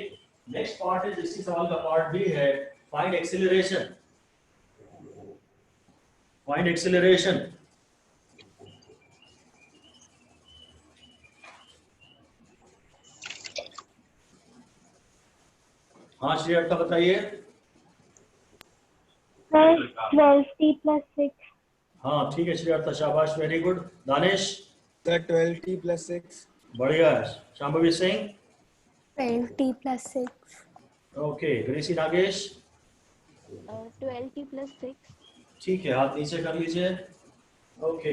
नेक्स्ट पार्ट है, इसी सवाल का पार्ट बी है, फाइंड एक्सीलरेशन। Find acceleration. हाँ श्रेया बताइए। 12t plus 6. हाँ ठीक है श्रेया, शाबाश, very good. Danish? Sir, 12t plus 6. बढ़िया। Shambhavi Singh? 12t plus 6. Okay. Gracy Nagesh? 12t plus 6. ठीक है, हाथ नीचे कर लीजिए। ओके,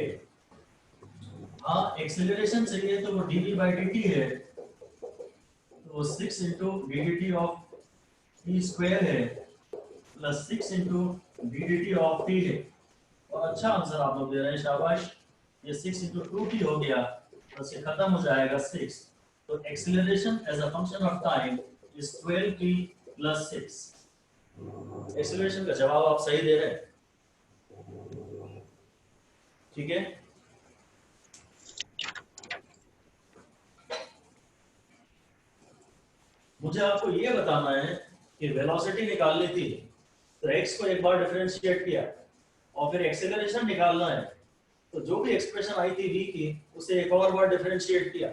हाँ एक्सेलरेशन चाहिए तो वो dv by dt है, तो वो 6 into ddt of t square है plus 6 into ddt of t है। और अच्छा आंसर आप लोग दे रहे हैं, शाबाश। ये 6 into 2t हो गया, बस ये खत्म हो जाएगा 6। तो acceleration as a function of time is 12t plus 6। Acceleration का जवाब आप सही दे रहे हैं, ठीक है। मुझे आपको ये बताना है कि वेलोसिटी निकालनी थी तो x को एक बार डिफरेंशिएट किया और फिर एक्सेलरेशन निकालना है तो जो भी एक्सप्रेशन आई थी v की उसे एक और बार डिफरेंशिएट किया।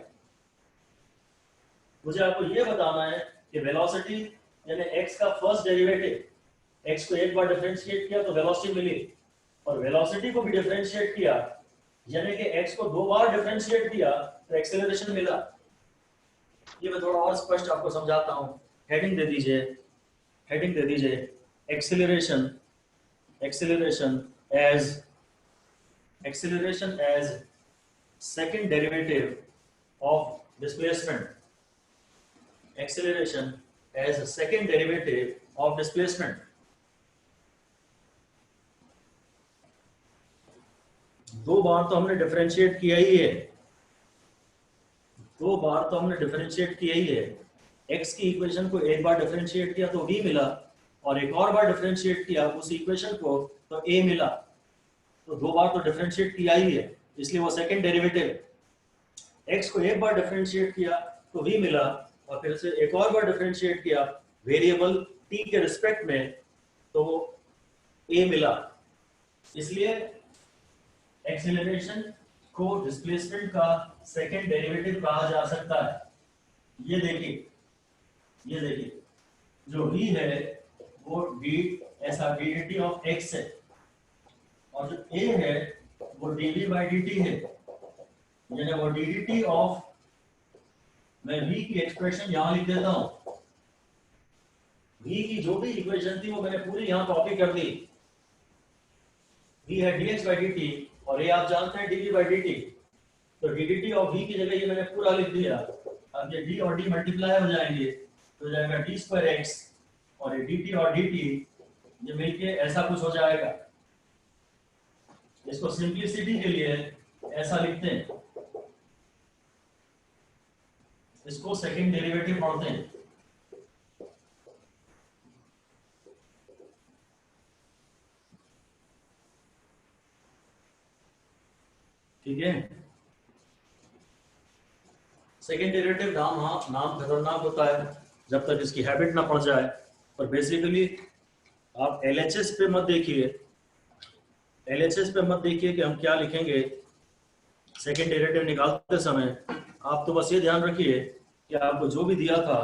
मुझे आपको ये बताना है कि वेलोसिटी यानी x का फर्स्ट डेरिवेटिव, x को एक बार डिफरेंशिएट किया तो वेलोसिटी मिली, और वेलोसिटी को भी डिफरेंशिएट किया यानी कि x को दो बार डिफरेंशिएट किया तो एक्सेलरेशन मिला। ये मैं थोड़ा और स्पष्ट आपको समझाता हूँ। हेडिंग दे दीजिए, हेडिंग दे दीजिए, acceleration, acceleration as second derivative of displacement, acceleration as second derivative of displacement. दो बार तो हमने डिफरेंशिएट किया ही है, दो बार तो हमने डिफरेंशिएट किया ही है। x की इक्वेशन को एक बार डिफरेंशिएट किया तो v मिला, और एक और बार डिफरेंशिएट किया उस इक्वेशन को तो a मिला। तो दो बार तो डिफरेंशिएट किया ही है, इसलिए वो सेकंड डेरिवेटिव है। x को एक बार डिफरेंशिएट किया तो v मिला, और फिर से एक और बार डिफरेंशिएट किया वेरिएबल t के रिस्पेक्ट में तो वो a मिला। इसलिए एक्सेलरेशन को डिस्प्लेसमेंट का सेकंड डेरिवेटिव कहा जा सकता है। ये देखिए, ये देखिए, जो v है वो d ऐसा dt ऑफ x है, और जो a है वो dv by dt है, यानी वो dt ऑफ, मैं v की एक्सप्रेशन यहां लिख देता हूं। v की जो भी इक्वेशन थी वो मैंने पूरी यहां कॉपी कर दी। v है dx by dt और ये आप जानते हैं dv by dt, तो ddt ऑफ v की जगह ये मैंने पूरा लिख दिया। अब ये d और d मल्टीप्लाई हो जाएंगे तो जाएगा d स्क्वायर x, और ये dt और dt ये मिलके ऐसा कुछ हो जाएगा। इसको सिंपलिसिटी के लिए ऐसा लिखते हैं, इसको सेकंड डेरिवेटिव पढ़ते हैं। ठीक है, सेकेंड डेरिवेटिव नाम खतरनाक होता है जब तक इसकी हैबिट ना पड़ जाए। और बेसिकली आप LHS पे मत देखिए, LHS पे मत देखिए कि हम क्या लिखेंगे सेकेंड डेरिवेटिव निकालते समय। आप तो बस ये ध्यान रखिए कि आपको जो भी दिया था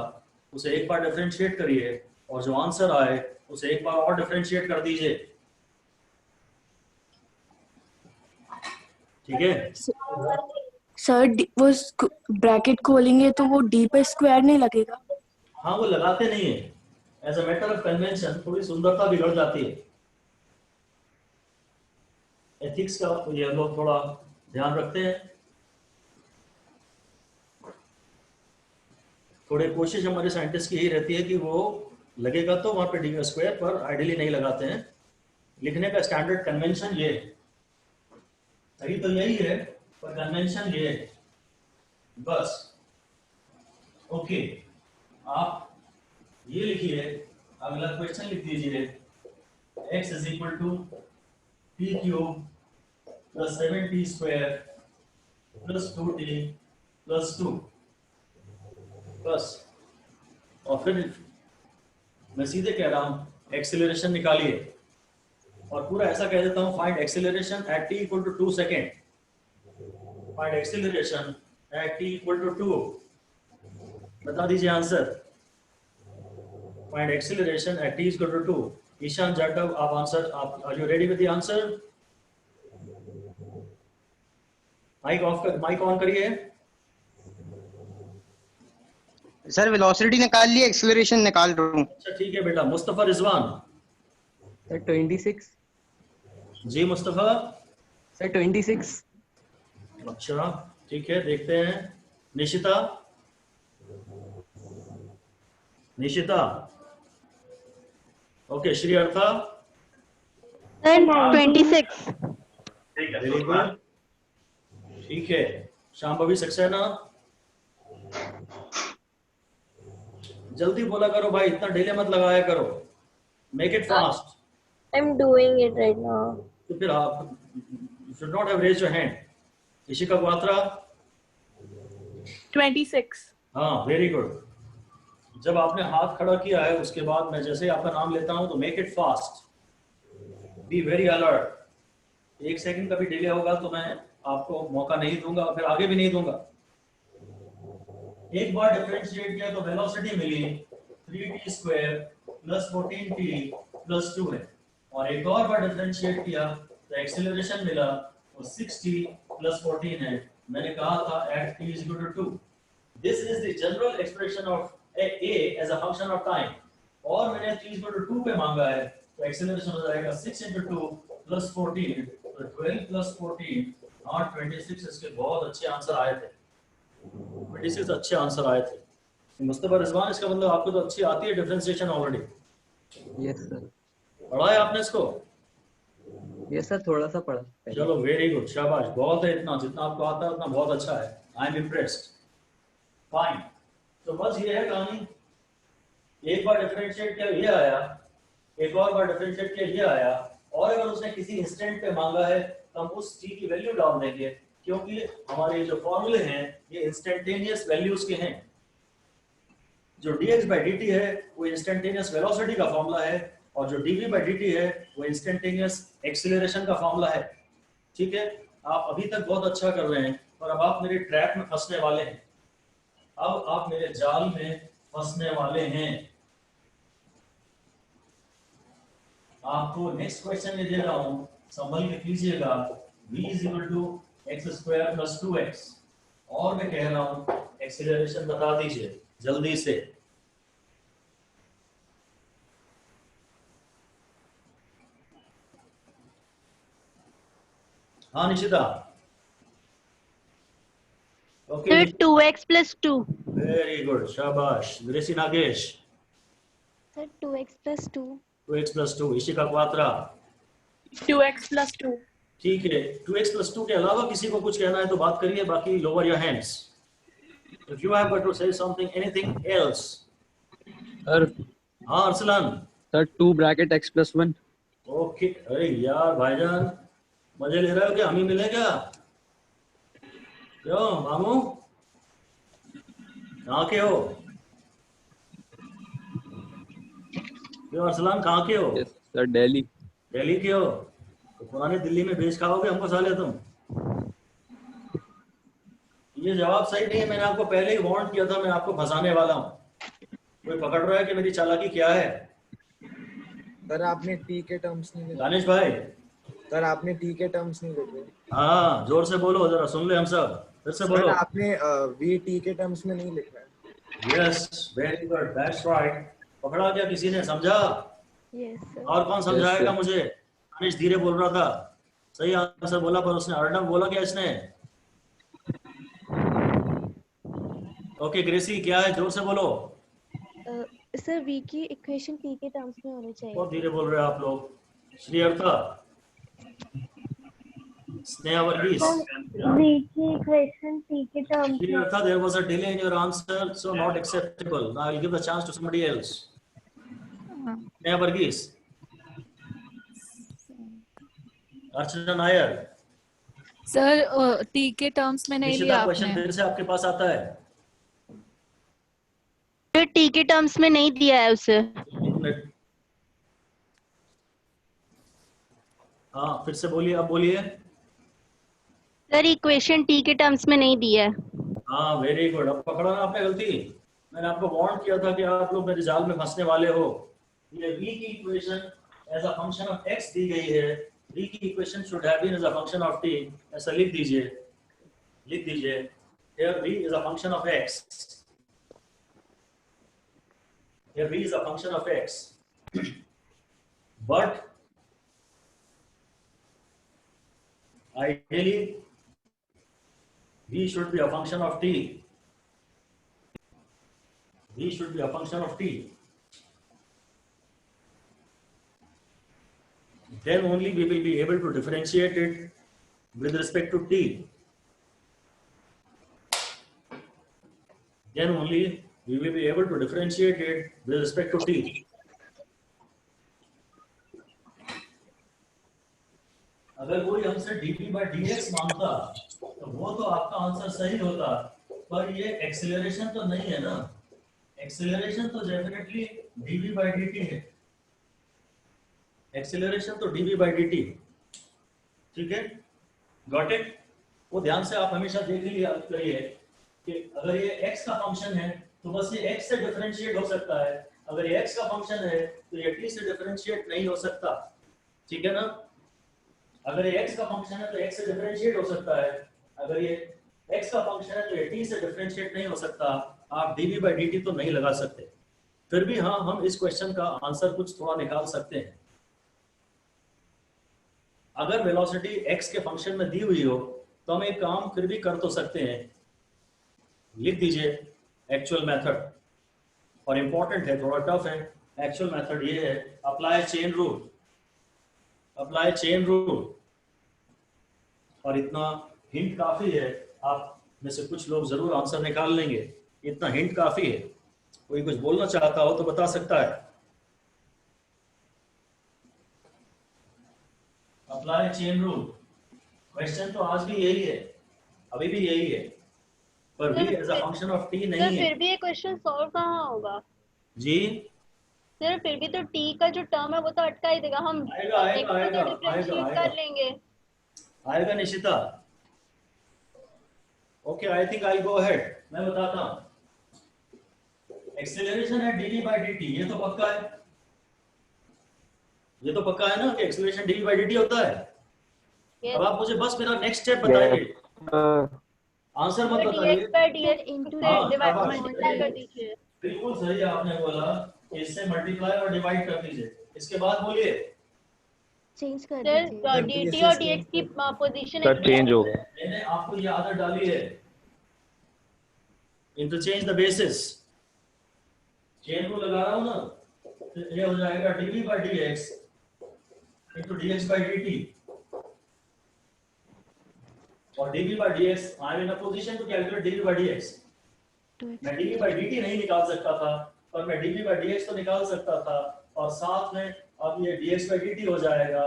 उसे एक बार डिफरेंशिएट करिए, और जो आंसर आए उसे एक बार और डिफरेंशिएट कर दीजिए। ठीक है सर, वो ब्रैकेट खोलेंगे तो वो डी पे स्क्वायर नहीं लगेगा? हाँ, वो लगाते नहीं है, as a matter of convention थोड़ी सुंदरता बिगड़ जाती है। एथिक्स का ये लोग थोड़ा ध्यान रखते हैं। थोड़े कोशिश हमारे साइंटिस्ट की यही रहती है कि वो लगेगा तो वहां पे डी स्क्वायर, पर आइडियली नहीं लगाते हैं। लिखने का स्टैंडर्ड कन्वेंशन ये है, सही तो यही है पर कन्वेंशन ये है बस। ओके, आप ये लिखिए, अगला क्वेश्चन लिख दीजिए, x is equal to T cube plus 7t square plus 2t plus 2 बस। और फिर मैं सीधे कह रहा हूं एक्सेलरेशन निकालिए और पूरा ऐसा कह देता हूं, find acceleration at t equal to 2 second, find acceleration at t equal to 2, बता दीजिए answer. Find acceleration at t equal to 2। Ishan Jatav, आप आंसर, आप are you ready with the answer? Mike off कर, माइक ऑन करिए। Sir velocity निकाल ली, acceleration निकाल रहा हूँ। अच्छा ठीक है बेटा। मुस्तफा रिजवान। सर 26। जी मुस्तफा। सर 26। अच्छा ठीक है, देखते हैं। Nishita, Nishita. Okay, Shri Artha. Sir, 26. Very good, ठीक है। शांभवी सक्सेना, जल्दी बोला करो भाई, इतना डिले मत लगाया करो, make it fast. I'm doing it right now. तो फिर आप should not have raise your hand. Ishika Kwatra. 26. हाँ वेरी गुड। जब आपने हाथ खड़ा किया है उसके बाद मैं जैसे ही आपका नाम लेता हूं तो make it fast, be very alert. 1 second का भी डिले होगा तो मैं आपको मौका नहीं दूंगा, फिर आगे भी नहीं दूंगा। एक बार डिफरेंशिएट किया तो वेलोसिटी मिली 3t square plus 14t plus 2 है, और एक और बार डिफरेंशिएट किया तो एक्सेलरेशन मिला वो 6t प्लस 14 है। मैंने कहा था एट t is equal to 2। This is the general expression of a as a function of time, और मैंने t is equal to 2 पे मांगा है तो एक्सेलरेशन हो जाएगा 6 into 2 plus 14, तो 12 plus 14 और 26। इसके बहुत अच्छे आंसर आए थे, 26 अच्छे आंसर आए थे। मुस्तफा रिजवान, इसका मतलब आपको तो अच्छी आती है डिफरेंशिएशन ऑलरेडी। Yes sir. पढ़ा है आपने इसको? यस सर, थोड़ा सा पढ़ा। चलो वेरी गुड, शाबाश, बहुत है। इतना जितना आपको आता है उतना बहुत अच्छा है। I am impressed. फाइन, तो बस ये है कहानी। एक बार डिफरेंशिएट किया ये आया, एक और बार डिफरेंशिएट किया ये आया, और अगर उसने किसी इंस्टेंट पे मांगा है तो हम उस t की वैल्यू डाल देंगे, क्योंकि हमारे जो फॉर्मूले हैं ये इंस्टेंटेनियस वैल्यूज के हैं। जो dx by dt है वो इंस्टेंटेनियस वेलोसिटी का फॉर्मूला है, और जो dv by dt है वो इंस्टेंटेनियस एक्सीलरेशन का फॉर्मूला है। ठीक है, आप अभी तक बहुत अच्छा कर रहे हैं, और अब आप मेरे ट्रैप में फंसने वाले हैं, अब आप मेरे जाल में फंसने वाले हैं। आपको नेक्स्ट क्वेश्चन में दे रहा हूं, संभल के कीजिएगा। v is equal to x square plus 2x, और मैं कह रहा हूं एक्सीलरेशन बता दीजिए जल्दी से। हाँ Nishita. Okay, Sir, 2x plus 2. Very good, शाबाश। Gracy Nagesh. Sir, 2x plus 2. 2x plus 2। Ishika Kwatra. 2x plus 2. ठीक है, 2x plus 2 के अलावा किसी को कुछ कहना है तो बात करिए, बाकी lower your hands if you have got to say something, anything else. Sir. हाँ Arsalan. Sir 2 bracket x plus 1। Okay, अरे यार भाईजान, मजे ले रहे हो क्या? हम ही मिले क्या? क्यों मामू, कहाँ के हो? क्यों अरसलान, कहाँ के हो? Yes sir, Delhi. दिल्ली के हो तो पुरानी दिल्ली में भेज खाओगे हमको साले तुम। ये जवाब सही नहीं है, मैंने आपको पहले ही वार्न किया था, मैं आपको फंसाने वाला हूँ। कोई पकड़ रहा है कि मेरी चालाकी क्या है? सर आपने t के टर्म्स नहीं लिखे। दानिश भाई। सर आपने t के टर्म्स नहीं लिखे। हाँ जोर से बोलो, जरा सुन ले हम सब, फिर से सर बोलो। आपने v t के टर्म्स में नहीं लिखा है। Yes very good, that's right. पकड़ा क्या किसी ने? समझा? Yes, sir. और कौन समझाएगा sir. मुझे? दानिश धीरे बोल रहा था, सही आंसर बोला, पर उसने अर्नब बोला क्या इसने? ओके ग्रेसी, क्या है? जोर से बोलो। Sir, v की इक्वेशन t के टर्म्स में होनी चाहिए। बहुत धीरे बोल रहे हैं आप लोग। श्रीअर्था, स्नेहा वर्गीस, V की equation T के terms में Shriartha, there was a delay in your answer, so not acceptable. Now I will give the chance to somebody else. Sneha Varghese, Archana Nair, sir T के टर्म्स में नहीं निशिता, लिया question आपने. फिर से आपके पास आता है. तो टी के टर्म्स में नहीं दिया है उसे. एक मिनट. हाँ, फिर से बोलिए, अब बोलिए. सर इक्वेशन टी के टर्म्स में नहीं दिया है. हाँ, वेरी गुड. अब पकड़ा ना आपने गलती. मैंने आपको वार्न किया था कि आप लोग मेरे जाल में फंसने वाले हो. ये v की equation as a function of x दी गई है. v की equation should have been as a function of t. ऐसा लिख दीजिए. Here v is a function of x. Here v is a function of x. But ideally v should be a function of t. V should be a function of t. Then only we will be able to differentiate it with respect to t. Then only we will be able to differentiate it with respect to t. अगर कोई हमसे dv by dx मांगता तो वो तो आपका answer सही होता, पर ये एक्सेलरेशन तो नहीं है ना. एक्सेलरेशन तो डेफिनेटली dv by dt है. एक्सेलरेशन तो dv by dt. ठीक है, गॉट इट. वो ध्यान से आप हमेशा देख लिया करिए कि अगर ये x का फंक्शन है तो बस ये x से डिफरेंशिएट हो सकता है. अगर ये x का फंक्शन है तो ये t से डिफरेंशिएट नहीं हो सकता. ठीक है ना. अगर ये x का फंक्शन है तो x से डिफरेंशिएट हो सकता है. अगर ये x का फंक्शन है तो ये t से डिफरेंशिएट नहीं हो सकता. आप dv by dt तो नहीं लगा सकते. फिर भी हाँ, हम इस क्वेश्चन का आंसर कुछ थोड़ा निकाल सकते हैं. अगर वेलोसिटी x के फंक्शन में दी हुई हो तो हम एक काम फिर भी कर तो सकते हैं. लिख दीजिए एक्चुअल मेथड. और इंपॉर्टेंट है, थोड़ा टफ है. एक्चुअल मेथड ये है, apply chain rule. Apply chain rule. और इतना हिंट काफी है. आप में से कुछ लोग जरूर आंसर निकाल लेंगे. इतना हिंट काफी है. कोई कुछ बोलना चाहता हो तो बता सकता है. Apply chain rule. क्वेश्चन तो आज भी यही है, अभी भी यही है, पर v as a function of t नहीं है. फिर भी ये क्वेश्चन सॉल्व कहाँ होगा जी सर? फिर भी तो t का जो टर्म है वो तो अटका ही देगा. हम आएगा आएगा आएगा डिफरेंशिएट कर लेंगे. आएगा Nishita. Okay, I think I go ahead. मैं बताता हूँ. एक्सेलरेशन है dv by dt. ये तो पक्का है. ये तो पक्का है ना कि एक्सेलरेशन dv by dt होता है. अब आप मुझे बस मेरा नेक्स्ट स्टेप बताइए. आंसर मत बताइए. dx by dx into हाँ, डिवाइड शाबाश. मल्टीप्लाई कर दीजिए. बिल्कुल सही आपने बोला कि इससे मल्टीप्लाई और डिवाइड कर दीजिए. इसके बाद बोलिए. चेंज कर दीजिए. dt और dx की पोजीशन सर चेंज हो गया. मैंने आपको ये आदत डाली है. Interchange the basis. चेन को लगा रहा हूं ना, तो ये हो जाएगा dv by dx into dx by dt. और dv by dx, I am in a position to calculate dv by dx. मैं dv by dt नहीं निकाल सकता था, पर मैं dv by dx तो निकाल सकता था. और साथ में अब ये dx by dt हो जाएगा.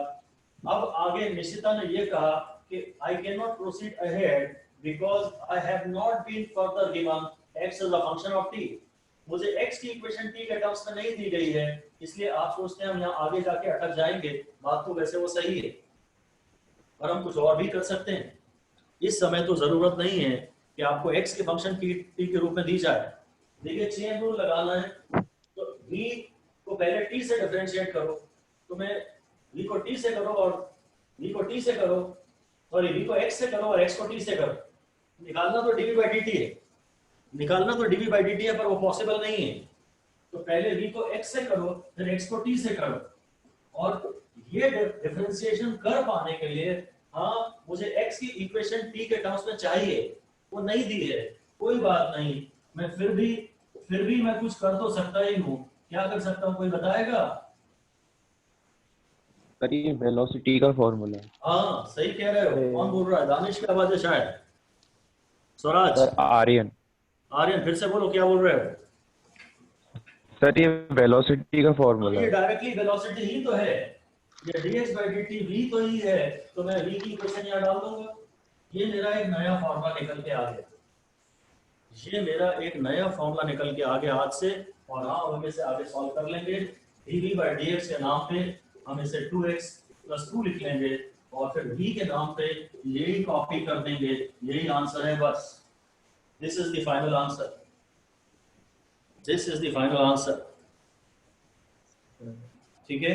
अब आगे निशिता ने ये कहा कि I cannot proceed ahead because I have not been further given x as a function of t. मुझे x की इक्वेशन t के टर्म्स में नहीं दी गई है, इसलिए आप सोचते हैं हम यहाँ आगे जाके अटक जाएंगे. बात तो वैसे वो सही है, पर हम कुछ और भी कर सकते हैं. इस समय तो जरूरत नहीं है कि आपको x के फंक्शन की t के रूप में दी जाए. देखिए, चेन रूल लगाना है तो v को पहले t से डिफरेंशिएट करो. तो मैं v को t से करो और v को t से करो, सॉरी v को x से करो और x को t से करो. निकालना तो dv by dt है. निकालना तो dv by dt है, पर वो पॉसिबल नहीं है. तो पहले v को x से करो, फिर x को t से करो. और ये डिफरेंशिएशन कर पाने के लिए हाँ, मुझे x की इक्वेशन t के टर्म्स में चाहिए. वो नहीं दी है, कोई बात नहीं. मैं फिर भी मैं कुछ कर तो सकता ही हूँ. क्या कर सकता हूँ, कोई बताएगा? सर ये वेलोसिटी का फॉर्मूला है। हाँ सही कह रहे हो। कौन बोल रहा है? दानिश की आवाज है शायद। स्वराज। सर आर्यन। आर्यन फिर से बोलो, क्या बोल रहे हो? सर ये वेलोसिटी का फॉर्मूला ये है। डायरेक्टली वेलोसिटी ही तो है, ये dx by dt v तो ही है, तो मैं v की इक्वेशन यहाँ डाल दूंगा। ये मेरा एक नया फॉर्मूला निकल के आ गया, ये मेरा एक नया फॉर्मूला निकल के आ गया आज से। और हाँ, हम इसे आगे सॉल्व कर लेंगे। dv by dx के नाम पे हम इसे 2x plus 2 लिख लेंगे और फिर v के नाम पे यही कॉपी कर देंगे, यही आंसर है बस। This is the final answer, this is the final answer. ठीक है,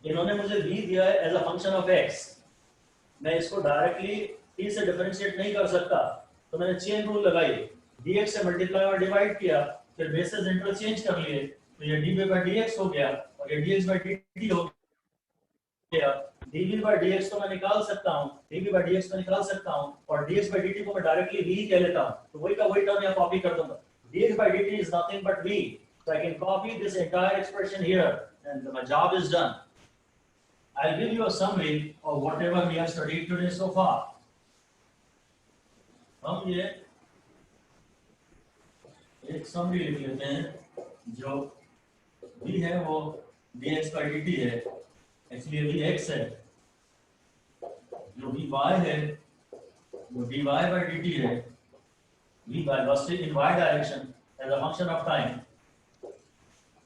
इन्होंने मुझे v दिया है as a function of x, मैं इसको डायरेक्टली t से डिफरेंशिएट नहीं कर सकता, तो मैंने चेन रूल लगाई, dx से मल्टीप्लाई और डिवाइड किया, फिर बेसिस इंटरचेंज कर लिए, तो ये dv by dx हो गया और ये dx by dt हो गया। dv by dx को मैं निकाल सकता हूँ, dv by dx को निकाल सकता हूँ और dx by dt को मैं डायरेक्टली v कह लेता हूँ, तो वही का वही टर्म यहाँ कॉपी कर दूंगा। dx by dt is nothing but v, so I can copy this entire expression here and my job is done. I'll give you a summary of whatever we have studied today so far. हम ये एक summary लिख लेते हैं, जो v है वो dx by dt है, एक्चुअली v x है, जो vy है वो dy by dt है, v by was in y direction as a function of time,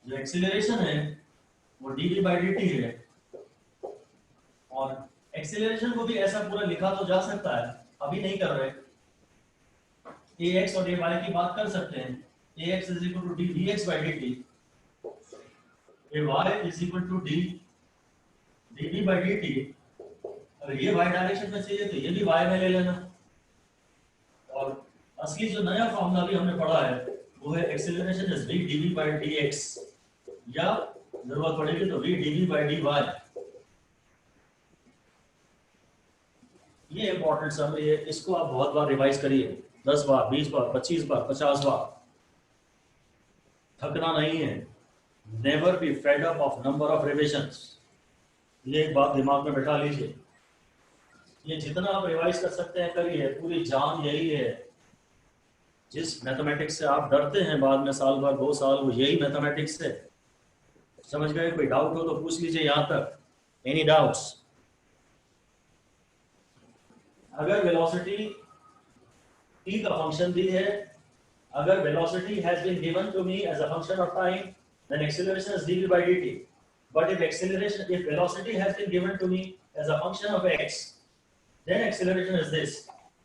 जो एक्सीलरेशन है वो dv by dt है। और एक्सीलरेशन को भी ऐसा पूरा लिखा तो जा सकता है, अभी नहीं कर रहे, ax और ay की बात कर सकते हैं, ax is equal to dx by dt, ay is equal to dv by dt। अगर ये y डायरेक्शन में चाहिए तो ये भी y में ले लेना। और असली जो नया फॉर्मूला भी हमने पढ़ा है वो है acceleration is v dv by dx, या जरूरत पड़ेगी तो v dv by dy। ये इंपॉर्टेंट समरी है, इसको आप बहुत बार रिवाइज करिए, 10 बार, 20 बार, 25 बार, 50 बार, थकना नहीं है। Never be fed up of number of revisions, ये एक बात दिमाग में बैठा लीजिए। ये जितना आप रिवाइज कर सकते हैं करिए, पूरी जान यही है। जिस मैथमेटिक्स से आप डरते हैं बाद में साल भर 2 साल, वो यही मैथमेटिक्स है। समझ गए? कोई डाउट हो तो पूछ लीजिए यहाँ तक। Any doubts? अगर वेलोसिटी t का फंक्शन दी है, अगर velocity has been given to me as a function of time, then acceleration is dv by dt। But if velocity has been given to me as a function of x, then acceleration is this,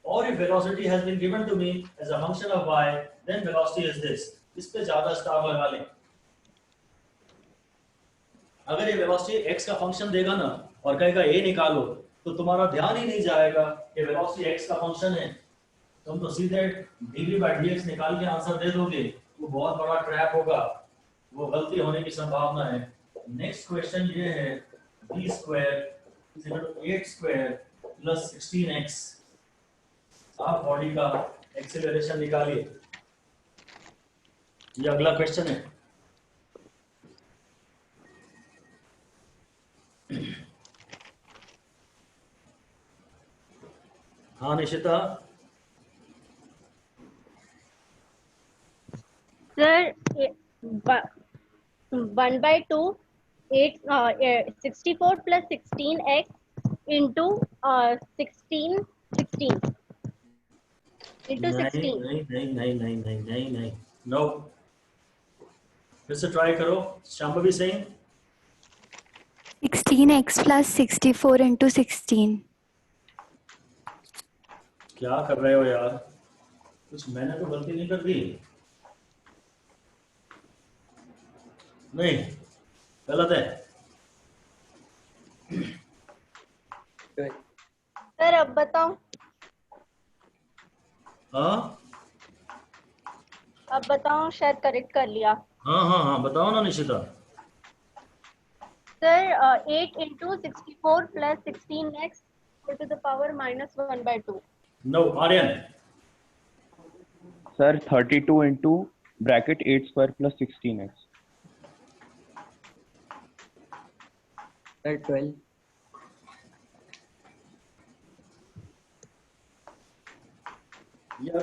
or if velocity has been given to me as a function of y, then velocity is this। इस पे ज्यादा star लगा लें। अगर ये velocity x का function देगा ना और कहेगा a निकालो, तो तुम्हारा ध्यान ही नहीं जाएगा कि वेलोसिटी x का फंक्शन है, तुम तो सीधे dv by dx निकाल के आंसर दे दोगे, वो बहुत बड़ा ट्रैप होगा, वो गलती होने की संभावना है। नेक्स्ट क्वेश्चन ये है, b square is equal to 8 square plus 16x। आप बॉडी का एक्सीलरेशन निकालिए, ये अगला क्वेश्चन है। हाँ Nishita. Sir 1/2 64 plus 16x into 16 into 16। नहीं नो, फिर से ट्राई करो। Shambhavi Singh. 16x plus 64 into 16। क्या कर रहे हो यार? कुछ मैंने तो गलती नहीं कर दी? नहीं, गलत है। सर अब बताओ। हाँ अब बताओ, शायद करेक्ट कर लिया। हाँ बताओ ना Nishita. Sir 8 into 64 plus 16x to the power minus 1/2। No, Aryan. Sir 32 into bracket 8 square plus 16x। Sir 12। या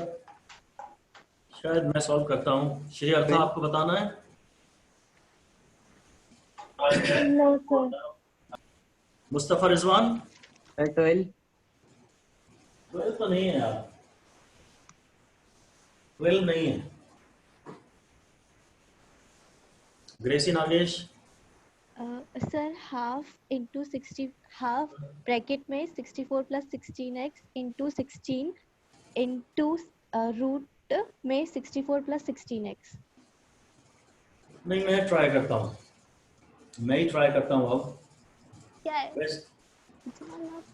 शायद मैं सॉल्व करता हूँ। श्री अर्था आपको बताना है? No sir. Mustafa Rizwan? Sir 12। 12 तो नहीं है यार, 12 नहीं है। Gracy Nagesh? Sir half into 60, half bracket में 64 plus 16x into 16 into root में 64 प्लस 16x। नहीं, मैं ट्राई करता हूँ, मैं ही ट्राई करता हूँ अब। क्या है?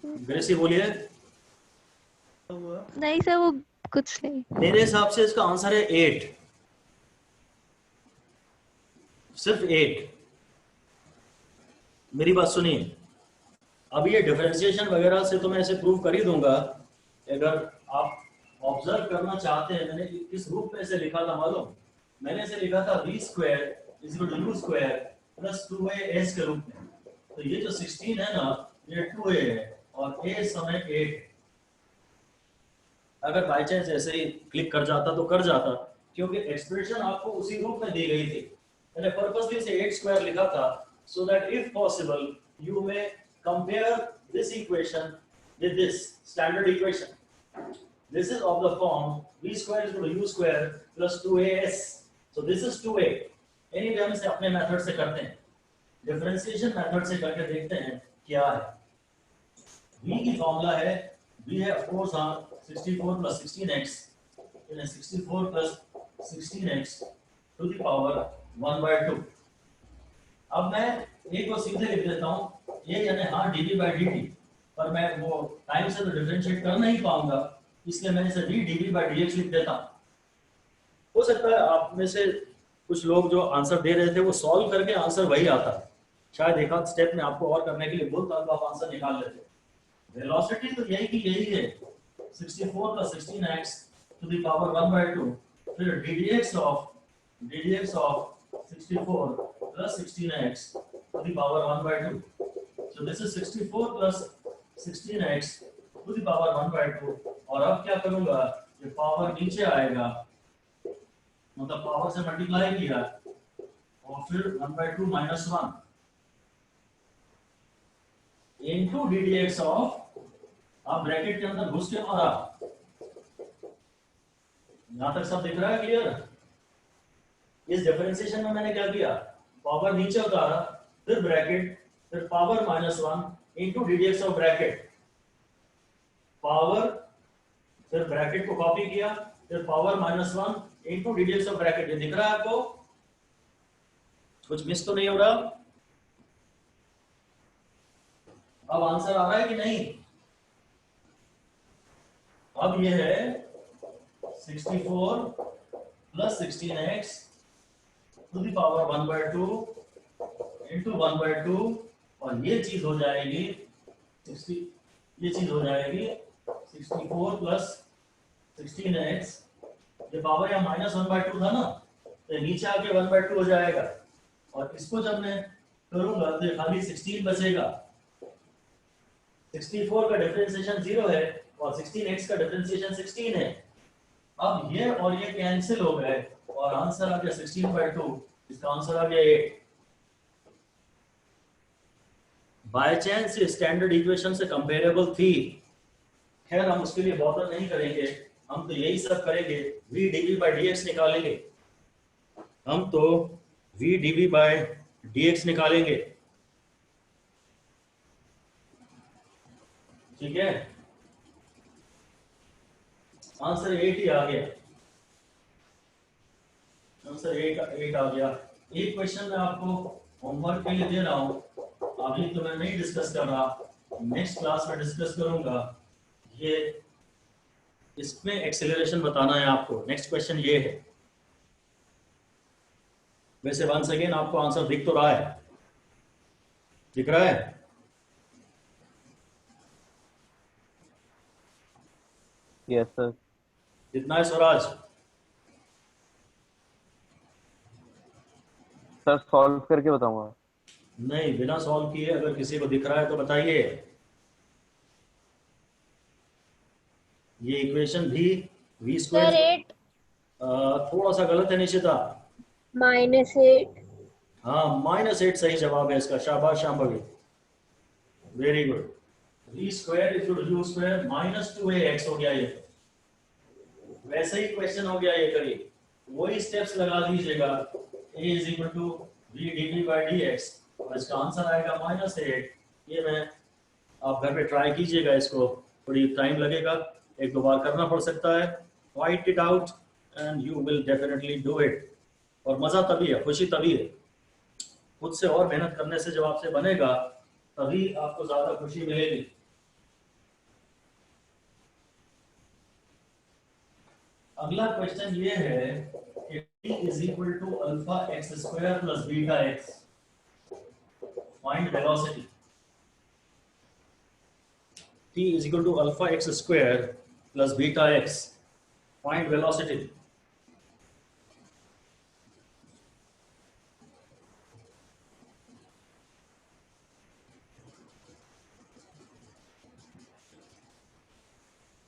ग्रेसी बोलिए। नहीं सर, वो कुछ नहीं। मेरे हिसाब से इसका आंसर है 8, सिर्फ 8। मेरी बात सुनिए, अब ये डिफरेंशिएशन वगैरह से तो मैं इसे प्रूव कर ही दूंगा। अगर आप ऑब्जर्व करना चाहते हैं, मैंने किस रूप में इसे लिखा था मालूम? मैंने इसे लिखा था v square is equal to u square plus 2as के रूप में। तो ये जो 16 है ना, ये 2a है और a समय 8 है। अगर बाई चांस ऐसे ही क्लिक कर जाता तो कर जाता, क्योंकि एक्सप्रेशन आपको उसी रूप में दी गई थी। मैंने पर्पसली से 8 स्क्वायर लिखा था so that if possible you may compare this equation with this standard equation. This is of the form v square is equal to u square plus 2as. So this is 2a. Anyway हम इसे अपने method से करते हैं, differentiation method से करके देखते हैं क्या है। v की फॉर्मूला है, v है ऑफ कोर्स 64 plus 16x, यानी 64 plus 16x to the power 1/2। अब मैं a को सीधे लिख देता हूँ, a यानी हाँ dv by dt, पर मैं वो टाइम से तो डिफरेंशिएट कर नहीं पाऊंगा, इसलिए मैंने इसे v dv by dx लिख देता हूँ। हो सकता है आप में से कुछ लोग जो आंसर दे रहे थे वो सॉल्व करके आंसर वही आता है, शायद एक आध स्टेप में आपको और करने के लिए बोलता तो आप आंसर निकाल लेते। वेलोसिटी तो यही की यही है, 64 plus 16x to the power 1/2, फिर ddx of 64 plus 16x to the power 1/2. So this is 64 plus 16x to the power 1/2। और अब क्या करूंगा, ये पावर नीचे आएगा, मतलब पावर से मल्टीप्लाई किया और फिर 1/2 minus 1 into ddx of, आप ब्रैकेट के अंदर घुस के मारा। यहां तक सब दिख रहा है क्लियर? इस डिफरेंशिएशन में मैंने क्या किया, पावर नीचे उतारा, फिर ब्रैकेट, फिर power -1 into ddx of bracket, power, फिर ब्रैकेट को कॉपी किया, फिर power -1 into ddx of bracket. ये दिख रहा है आपको? कुछ मिस तो नहीं हो रहा? अब आंसर आ रहा है कि नहीं? अब ये है 64 plus 16x to the power 1/2 into 1/2, और ये चीज हो जाएगी 60, ये चीज हो जाएगी 64 प्लस 16x, ये पावर यहाँ -1/2 था ना, तो नीचे आके 1/2 हो जाएगा, और इसको जब मैं करूंगा तो खाली 16 बचेगा। 64 का डिफरेंशिएशन 0 है और 16x का डिफरेंशिएशन 16 है। अब ये और ये कैंसिल हो गए और आंसर आ गया 16/2, इसका आंसर आ गया 8। बाय चांस स्टैंडर्ड इक्वेशन से कंपेरेबल थी, खैर हम उसके लिए बॉदर नहीं करेंगे, हम तो यही सब करेंगे, v dv by dx निकालेंगे, हम तो v dv by dx निकालेंगे, ठीक है? आंसर 8 ही आ गया, आंसर 8 आ गया। एक क्वेश्चन मैं आपको होमवर्क के लिए दे रहा हूँ, अभी तो मैं नहीं डिस्कस कर रहा, नेक्स्ट क्लास में डिस्कस करूंगा। ये इसमें एक्सेलरेशन बताना है आपको। नेक्स्ट क्वेश्चन ये है, वैसे वंस अगेन आपको आंसर दिख तो रहा है, दिख रहा है? Yes sir. कितना है स्वराज? सर सॉल्व करके बताऊंगा। नहीं, बिना सॉल्व किए अगर किसी को दिख रहा है तो बताइए। ये इक्वेशन भी v स्क्वायर 8 थोड़ा सा गलत है निशिता। -8 हाँ, -8 सही जवाब है इसका। शाबाश Shambhavi, very good. v square equal to u square -2ax हो गया। ये वैसे ही क्वेश्चन हो गया ये, करिए वही स्टेप्स लगा दीजिएगा। a is equal to v dt by dx और इसका आंसर आएगा -8। ये मैं, आप घर पे ट्राई कीजिएगा इसको, थोड़ी टाइम लगेगा, एक दो बार करना पड़ सकता है। Right it out and you will definitely do it. और मज़ा तभी है, खुशी तभी है, खुद से और मेहनत करने से जब आपसे बनेगा तभी आपको ज़्यादा खुशी मिलेगी। अगला क्वेश्चन ये है कि t is equal to alpha x square plus beta x, find velocity. t is equal to alpha x square plus beta x. Find velocity.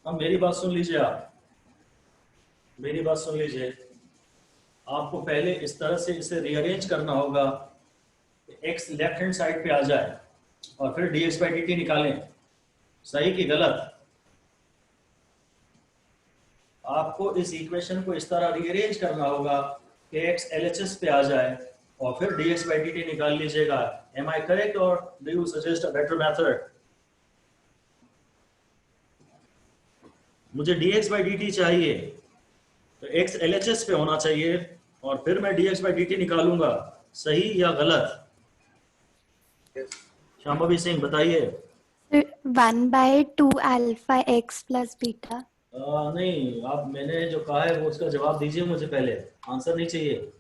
अब मेरी बात सुन लीजिए, आप मेरी बात सुन लीजिए। आपको पहले इस तरह से इसे रीअरेंज करना होगा, x लेफ्ट हैंड साइड पे आ जाए और फिर dx by dt निकालें। सही कि गलत? आपको इस इक्वेशन को इस तरह रीअरेंज करना होगा कि x LHS पे आ जाए और फिर dx by dt निकाल लीजिएगा। Am I correct or do you suggest a better method? मुझे dx by dt चाहिए तो x LHS पे होना चाहिए और फिर मैं dx by dt निकालूंगा। सही या गलत? शांभवी सिंह बताइए। 1/2 अल्फा एक्स प्लस बीटा। नहीं, आप मैंने जो कहा है वो उसका जवाब दीजिए मुझे पहले, आंसर नहीं चाहिए।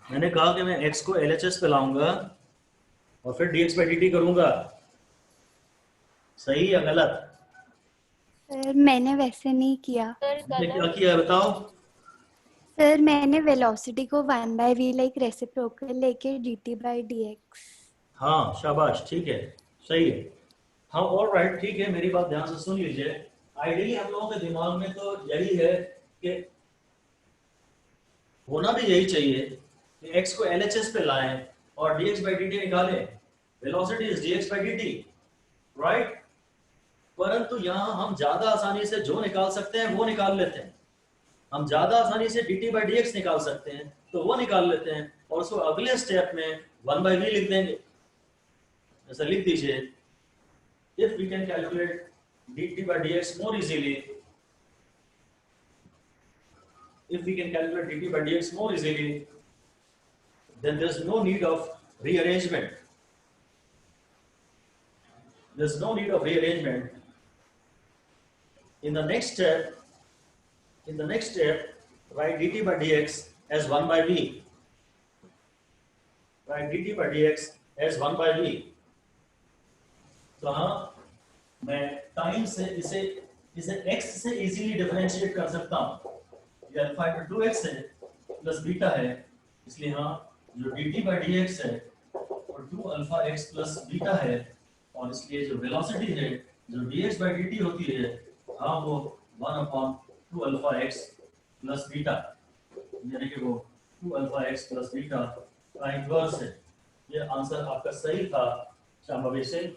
मैंने कहा कि मैं x को LHS पे लाऊंगा और फिर dx by dt करूंगा। सही या गलत? सर मैंने वैसे नहीं किया। आपने क्या किया है बताओ? सर मैंने वेलोसिटी को 1/v लाइक रेसिप्रोकल लेके dt by dx। हाँ शाबाश, ठीक है, सही है। हाँ ऑल राइट, ठीक है, मेरी बात ध्यान से सुन लीजिए। आइडियली हम लोगों के दिमाग में तो यही है कि होना भी यही चाहिए कि x को LHS पे लाएं और dx by dt निकालें। Velocity is dx by dt, right? परंतु यहाँ हम ज्यादा आसानी से जो निकाल सकते हैं वो निकाल लेते हैं। हम ज्यादा आसानी से dt by dx निकाल सकते हैं तो वो निकाल लेते हैं और उसको अगले स्टेप में 1/v लिख देंगे। ऐसा लिख दीजिए, if we can calculate dt by dx more easily, then there's no need of rearrangement. In the next step, write dt by dx as 1/v. Write dt by dx as 1/v. तो हाँ, मैं time से इसे x से easily differentiate कर सकता हूँ। ये अल्फा इक्वल 2x है प्लस बीटा है, इसलिए हाँ जो dt by dx है और 2 अल्फा x प्लस बीटा है और इसलिए जो वेलोसिटी है जो dx by dt होती है, हाँ वो 1/2 अल्फा x प्लस बीटा, यानी कि वो 2 अल्फा x प्लस बीटा का इनवर्स है। ये आंसर आपका सही था शांभवी सिंह,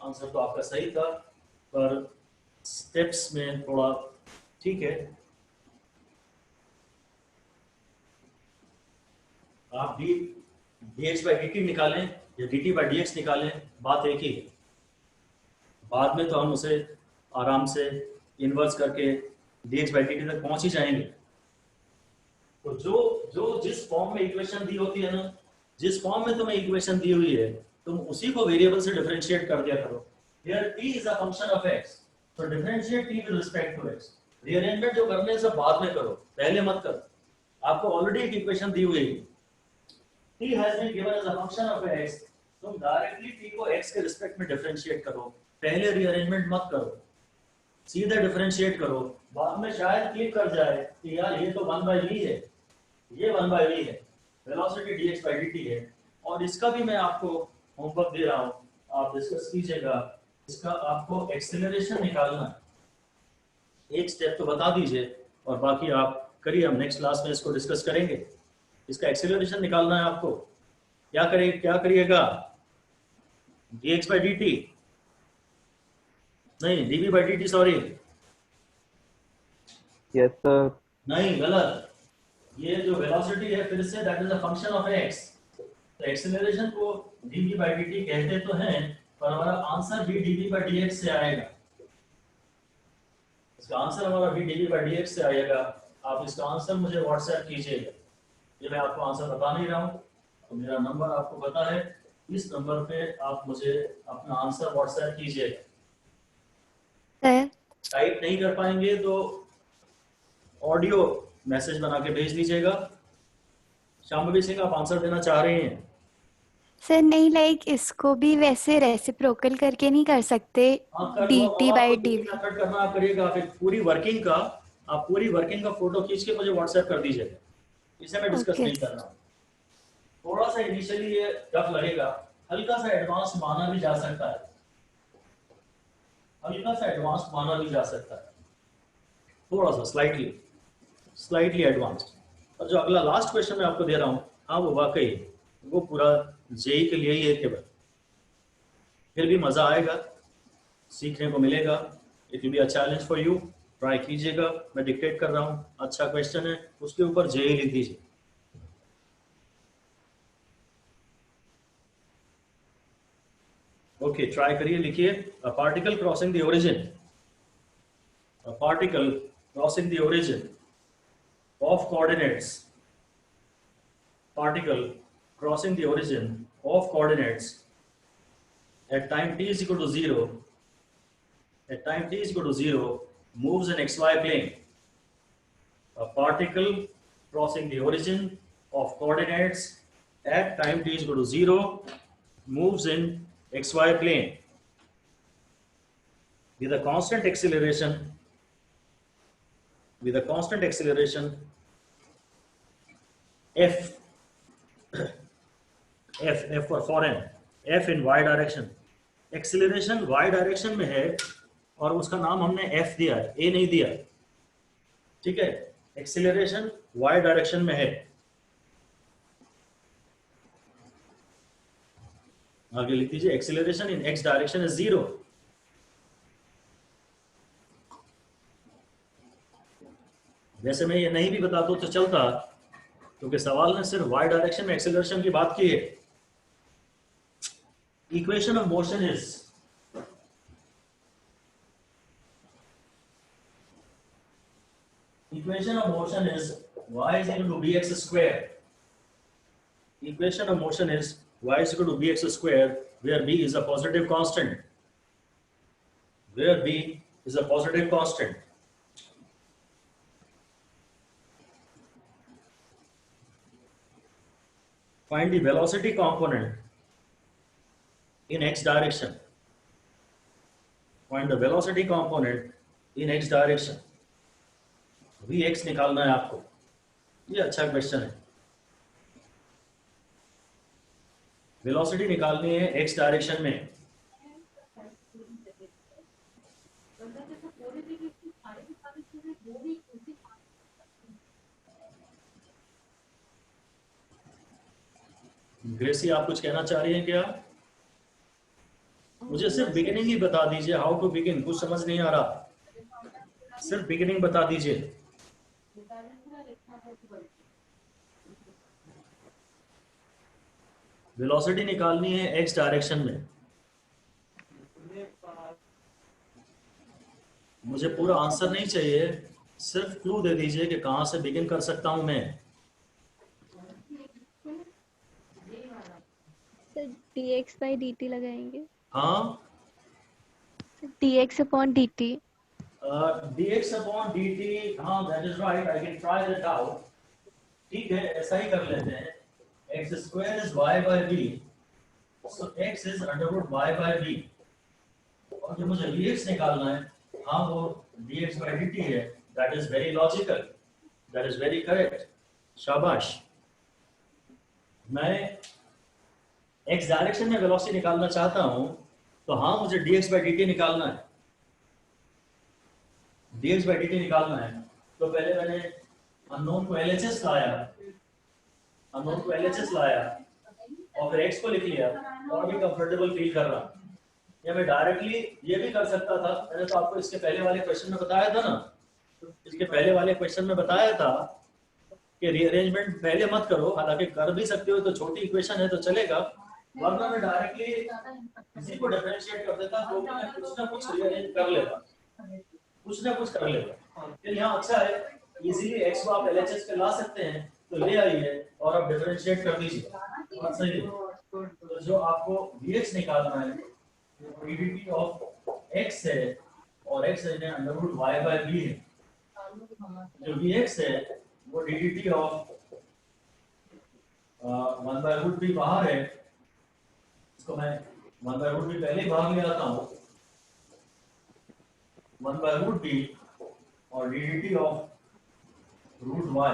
आंसर तो आपका सही था पर स्टेप्स में थोड़ा, ठीक है। आप dx by dt निकालें या dt by dx निकालें, बात एक ही है। बाद में तो हम उसे आराम से इन्वर्स करके dx by dt तक पहुंच ही जाएंगे। तो जो जिस फॉर्म में इक्वेशन दी होती है ना, जिस फॉर्म में तुम्हें इक्वेशन दी हुई है, तुम उसी को वेरिएबल से डिफरेंशिएट कर दिया करो। Here t is a function of x, so differentiate t with respect to x. Rearrangement जो करने है सब बाद में करो, पहले मत करो। आपको ऑलरेडी एक इक्वेशन दी हुई है, t has been given as a function of x, तुम डायरेक्टली t को x के रिस्पेक्ट में डिफरेंशिएट करो, पहले रीअरेंजमेंट मत करो। सीधे डिफरेंशिएट करो, बाद में शायद क्लिक कर जाए कि यार ये तो 1/v है, ये 1/v है, वेलोसिटी dx by dt है, और इसका भी मैं आपको होमवर्क दे रहा हूँ, आप डिस्कस कीजिएगा। इसका आपको एक्सेलरेशन निकालना है, एक स्टेप तो बता दीजिए और बाकी आप करिए, हम नेक्स्ट क्लास में इसको डिस्कस करेंगे। इसका एक्सेलरेशन निकालना है आपको। क्या करिएगा, dx by dt नहीं, dv by dt, sorry, yes sir. नहीं, गलत। ये जो वेलोसिटी है फिर say that is a function of x, तो एक्सेलरेशन को dv by dt कहते तो हैं, पर हमारा आंसर भी dv by dx से आएगा। इसका आंसर हमारा भी dv by dx से आएगा। आप इसका आंसर मुझे व्हाट्सएप कीजिएगा। ये मैं आपको आंसर बता नहीं रहा हूँ, तो मेरा नंबर आपको पता है, इस नंबर पे आप मुझे अपना आंसर व्हाट्सएप कीजिएगा। सर टाइप नहीं कर पाएंगे तो ऑडियो मैसेज बना के भेज दीजिएगा। शाम्भवी सिंह, आप आंसर देना चाह रहे हैं? सर नहीं, लाइक इसको भी वैसे रेसिप्रोकल करके नहीं कर सकते, dt by dv। मेथड करना आप करिएगा। आप एक पूरी वर्किंग का फोटो खींच के मुझे व्हाट्सएप कर दीजिएगा। इसे मैं डिस्कस नहीं कर रहा हूँ। थोड़ा सा इनिशियली ये टफ लगेगा, हल्का सा एडवांस माना भी जा सकता है, थोड़ा सा स्लाइटली एडवांस। और जो अगला लास्ट क्वेश्चन मैं आपको दे रहा हूँ, हाँ वो वाकई वो पूरा जेई के लिए ही है केवल, फिर भी मजा आएगा, सीखने को मिलेगा। It will be a challenge for you, try कीजिएगा। मैं डिक्टेट कर रहा हूँ, अच्छा क्वेश्चन है, उसके ऊपर जेई लिख दीजिए। ओके, ट्राई करिए, लिखिए। A particle crossing the origin of coordinates at time t is equal to 0 moves in xy plane. A particle crossing the origin of coordinates at time t is equal to 0 moves in xy plane with a constant acceleration f for foreign, f in y direction। Acceleration y direction में है और उसका नाम हमने f दिया है, a नहीं दिया, ठीक है। एक्सीलरेशन y डायरेक्शन में है। आगे लिख दीजिए, acceleration in x direction is 0। वैसे मैं ये नहीं भी बता दूं तो चलता, क्योंकि सवाल ने सिर्फ y डायरेक्शन में एक्सेलरेशन की बात की है। Equation of motion is y is equal to bx square। Equation of motion is y is equal to bx square, where b is a positive constant। Find the velocity component in x direction। Vx निकालना है आपको। ये अच्छा question है। Velocity निकालनी है x direction में। ग्रेसी, आप कुछ कहना चाह रही हैं क्या? मुझे सिर्फ बिगिनिंग ही बता दीजिए, हाउ टू बिगिन। कुछ समझ नहीं आ रहा, सिर्फ बिगिनिंग बता दीजिए। वेलोसिटी निकालनी है x डायरेक्शन में। मुझे पूरा आंसर नहीं चाहिए, सिर्फ क्लू दे दीजिए कि कहां से बिगिन कर सकता हूं मैं। dx by dt लगाएंगे। हाँ, dx upon dt। dx upon dt, हाँ that is right, I can try that out। ठीक है, ऐसा ही कर लेते हैं। x square is y by v, so x is under root y by v। और जो मुझे vx निकालना है, हाँ वो dx by dt है, that is very logical, that is very correct, शाबाश। मैं x डायरेक्शन में वेलोसिटी निकालना चाहता हूँ, तो हाँ मुझे dx by dt निकालना है, dx by dt निकालना है। तो पहले मैंने अननोन को LHS लाया, अननोन को LHS लाया और फिर x को लिख लिया और भी कंफर्टेबल फील कर रहा। या मैं डायरेक्टली ये भी कर सकता था, मैंने तो आपको इसके पहले वाले क्वेश्चन में बताया था ना, इसके पहले वाले क्वेश्चन में बताया था कि रीअरेंजमेंट पहले मत करो, हालांकि कर भी सकते हो, तो छोटी इक्वेशन है तो चलेगा, वरना मैं डायरेक्टली इसी को डिफरेंशिएट कर देता, तो मैं कुछ ना कुछ रीअरेंज कर लेता, कुछ ना कुछ कर लेता। फिर यहाँ अच्छा है, इजीली x को आप LHS पे ला सकते हैं, तो ले आइए और आप डिफरेंशिएट कर दीजिए, बात सही है। तो जो आपको vx निकालना है, dt ऑफ x है और x है under root y by b है। जो vx है वो dt of 1 by root b बाहर है, इसको मैं 1 बाय रूट b पहले ही बाहर ले आता हूँ, 1 बाय रूट b और dt ऑफ रूट y।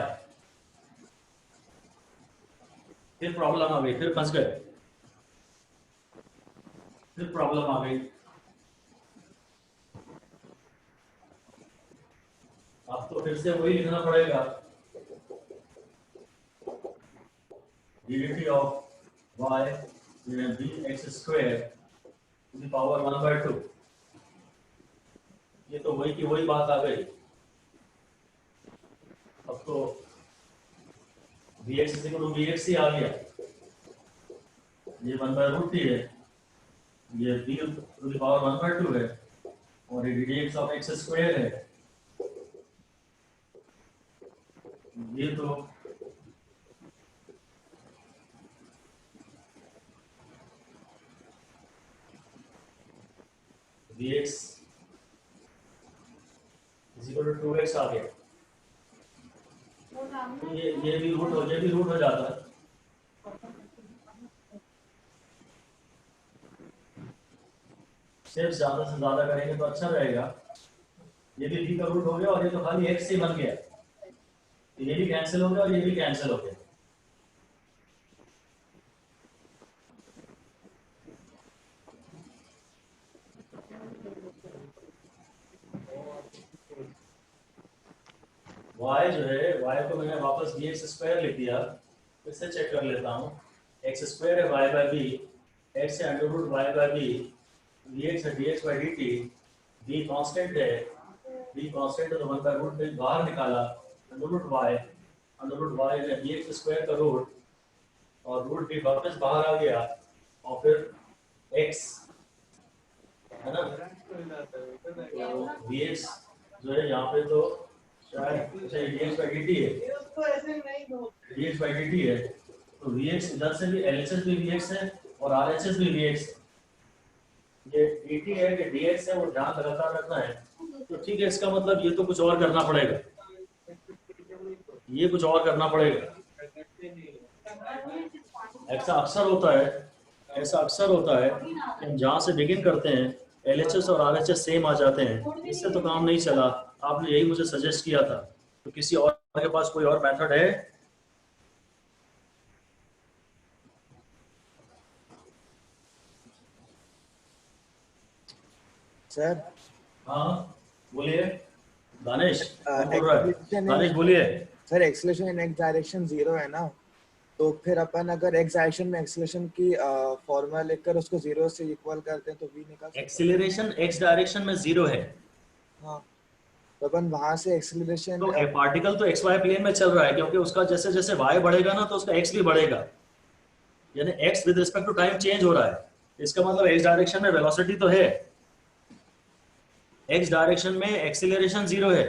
फिर प्रॉब्लम आ गई, फिर फंस गए, फिर प्रॉब्लम आ गई। अब तो फिर से वही लिखना पड़ेगा, dt of y bx square to the power 1/2। ये तो वही की वही बात आ गई। अब तो vx vx ही आ गया, ये 1/√t है, ये b टू द पावर 1/2 है और ये dx ऑफ x स्क्वायर है। ये तो vx इक्वल टू 2x आ गया, तो ये भी रूट हो जाता है। सिर्फ ज्यादा से ज्यादा करेंगे तो अच्छा रहेगा। ये भी b का रूट हो गया और ये तो खाली x से बन गया, तो ये भी कैंसिल हो गया और ये भी कैंसिल हो गया। y जो है, y को मैंने वापस bx स्क्वायर लिख दिया, फिर से चेक कर लेता हूँ। x स्क्वायर है y बाय b, x है under root y by b, dx है dx by dt, b constant है, b कांस्टेंट है तो 1 बाय रूट b बाहर निकाला, अंडर रूट y है dx स्क्वायर का रूट और रूट b वापस बाहर आ गया और फिर x है ना, dx जो है यहाँ पे तो शायद dx बाय dt है, dx बाय dt है, तो vx इधर से भी LHS भी vx है और RHS भी vx है। ये dt है कि dx है वो ध्यान लगातार रखना है। तो ठीक है, इसका मतलब ये तो कुछ और करना पड़ेगा, ये कुछ और करना पड़ेगा। ऐसा अक्सर होता है, ऐसा अक्सर होता है कि हम जहाँ से बिगिन करते हैं LHS और RHS सेम आ जाते हैं, इससे तो काम नहीं चला। आपने यही मुझे सजेस्ट किया था, तो किसी और के पास कोई और मेथड है? सर हाँ बोलिए, दानिश बोल रहा है, दानिश बोलिए। Sir acceleration in x direction 0 है ना, तो फिर अपन अगर एक्स डायरेक्शन में एक्सेलरेशन की फॉर्मूला लेकर उसको 0 से इक्वल करते हैं तो v निकाल सकते हैं। एक्सीलरेशन एक्स डायरेक्शन में 0 है, हाँ, तो अपन वहां से एक्सेलरेशन तो पार्टिकल तो एक्स वाई प्लेन में चल रहा है, क्योंकि उसका जैसे जैसे y बढ़ेगा ना तो उसका x भी बढ़ेगा, यानी x with respect to time change हो रहा है। इसका मतलब x डायरेक्शन में वेलोसिटी तो है, x डायरेक्शन में एक्सीलरेशन 0 है।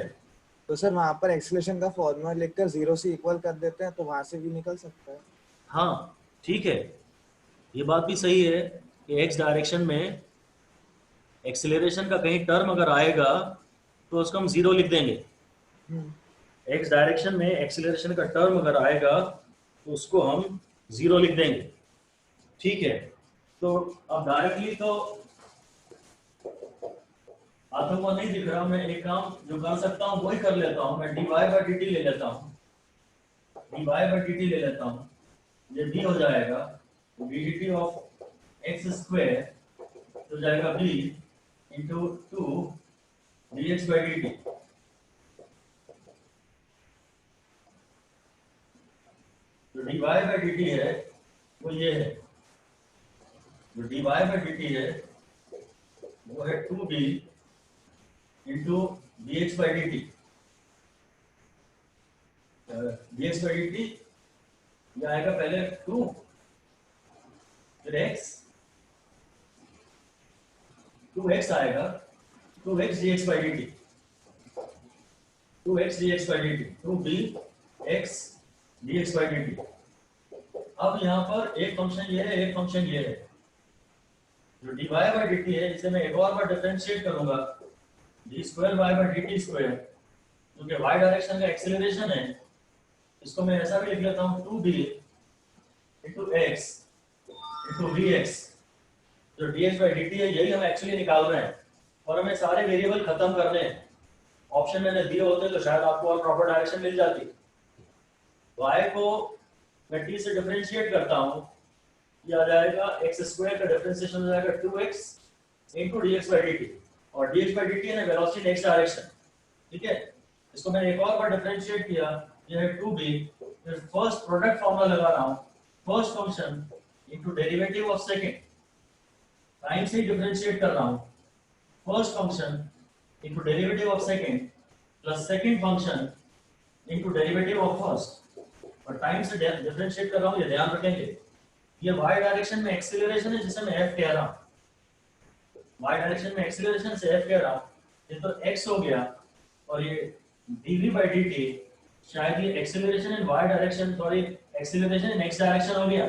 तो सर वहां पर एक्सेलरेशन का फॉर्मूला लेकर 0 से इक्वल कर देते हैं तो वहां से भी निकल सकता है। हाँ ठीक है, ये बात भी सही है कि x डायरेक्शन में एक्सीलरेशन का कहीं टर्म अगर आएगा तो उसको हम 0 लिख देंगे। x डायरेक्शन में एक्सीलरेशन का टर्म अगर आएगा तो उसको हम 0 लिख देंगे, ठीक है। तो अब डायरेक्टली तो हाथों को नहीं दिख रहा, मैं एक काम जो कर सकता हूँ वही कर लेता हूँ, मैं dy बाई dt ले लेता हूँ, dy बाई dt ले लेता हूँ, ये b हो जाएगा dt ऑफ एक्स स्क्वायर तो जाएगा b into 2 dx by dt। जो dy बाई dt है वो ये है, जो dy बाई dt है वो है 2b into dx by dt। dx by dt ये आएगा पहले 2 फिर x 2x आएगा 2x dx by dt 2x dx by dt 2b x dx by dt। अब यहाँ पर एक फंक्शन ये है, एक फंक्शन ये है, जो dy बाई dt है इसे मैं एक और बार डिफरेंशिएट करूंगा d square y by dt square, क्योंकि y डायरेक्शन का एक्सेलरेशन है, इसको मैं ऐसा भी लिख लेता हूँ 2b into x into vx। जो dx बाई dt है यही हम एक्चुअली निकाल रहे हैं और हमें सारे वेरिएबल खत्म करने हैं। ऑप्शन मैंने दिए होते तो शायद आपको और प्रॉपर डायरेक्शन मिल जाती। y को मैं t से डिफरेंशिएट करता हूँ, ये आ जाएगा x स्क्वायर का डिफरेंशिएशन हो जाएगा 2x into dx by dt, और dx बाई dt है ना वेलोसिटी नेक्स्ट डायरेक्शन, ठीक है। इसको मैंने एक और बार डिफरेंशिएट किया, ये है 2b, फिर फर्स्ट प्रोडक्ट फॉर्मूला लगा रहा हूँ, first function into derivative of second, time से ही डिफरेंशिएट कर रहा हूँ, first function into derivative of second plus second function into derivative of first, और टाइम से डिफरेंशिएट कर रहा हूँ। ये ध्यान रखेंगे, ये y डायरेक्शन में एक्सीलरेशन है जिसे मैं f कह रहा हूँ, y डायरेक्शन में एक्सीलरेशन से f कह रहा हूँ, ये तो x हो गया, और ये dv बाई dt शायद ये एक्सीलरेशन इन y डायरेक्शन, सॉरी एक्सीलरेशन इन x डायरेक्शन हो गया,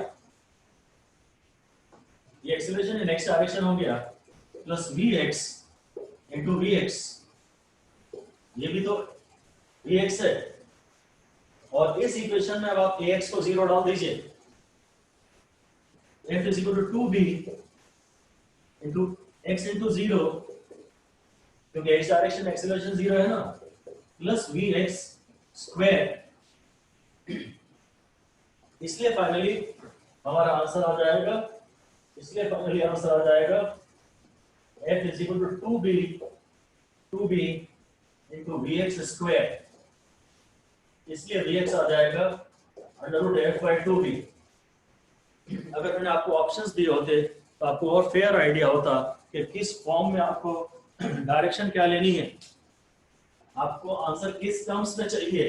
ये एक्सीलरेशन इन x डायरेक्शन हो गया, प्लस vx इंटू vx, ये भी तो vx है, और इस इक्वेशन में अब आप ax को 0 डाल दीजिए, f is equal to 2b into x into 0, क्योंकि x डायरेक्शन में एक्सीलरेशन 0 है ना, प्लस vx स्क्वायर। इसलिए फाइनली हमारा आंसर आ जाएगा, इसलिए फाइनली आंसर आ जाएगा f is equal to 2b into vx square, इसलिए vx आ जाएगा under root f by 2b। अगर मैंने आपको ऑप्शंस दिए होते तो आपको और फेयर आइडिया होता कि किस फॉर्म में आपको डायरेक्शन क्या लेनी है, आपको आंसर किस टर्म्स में चाहिए।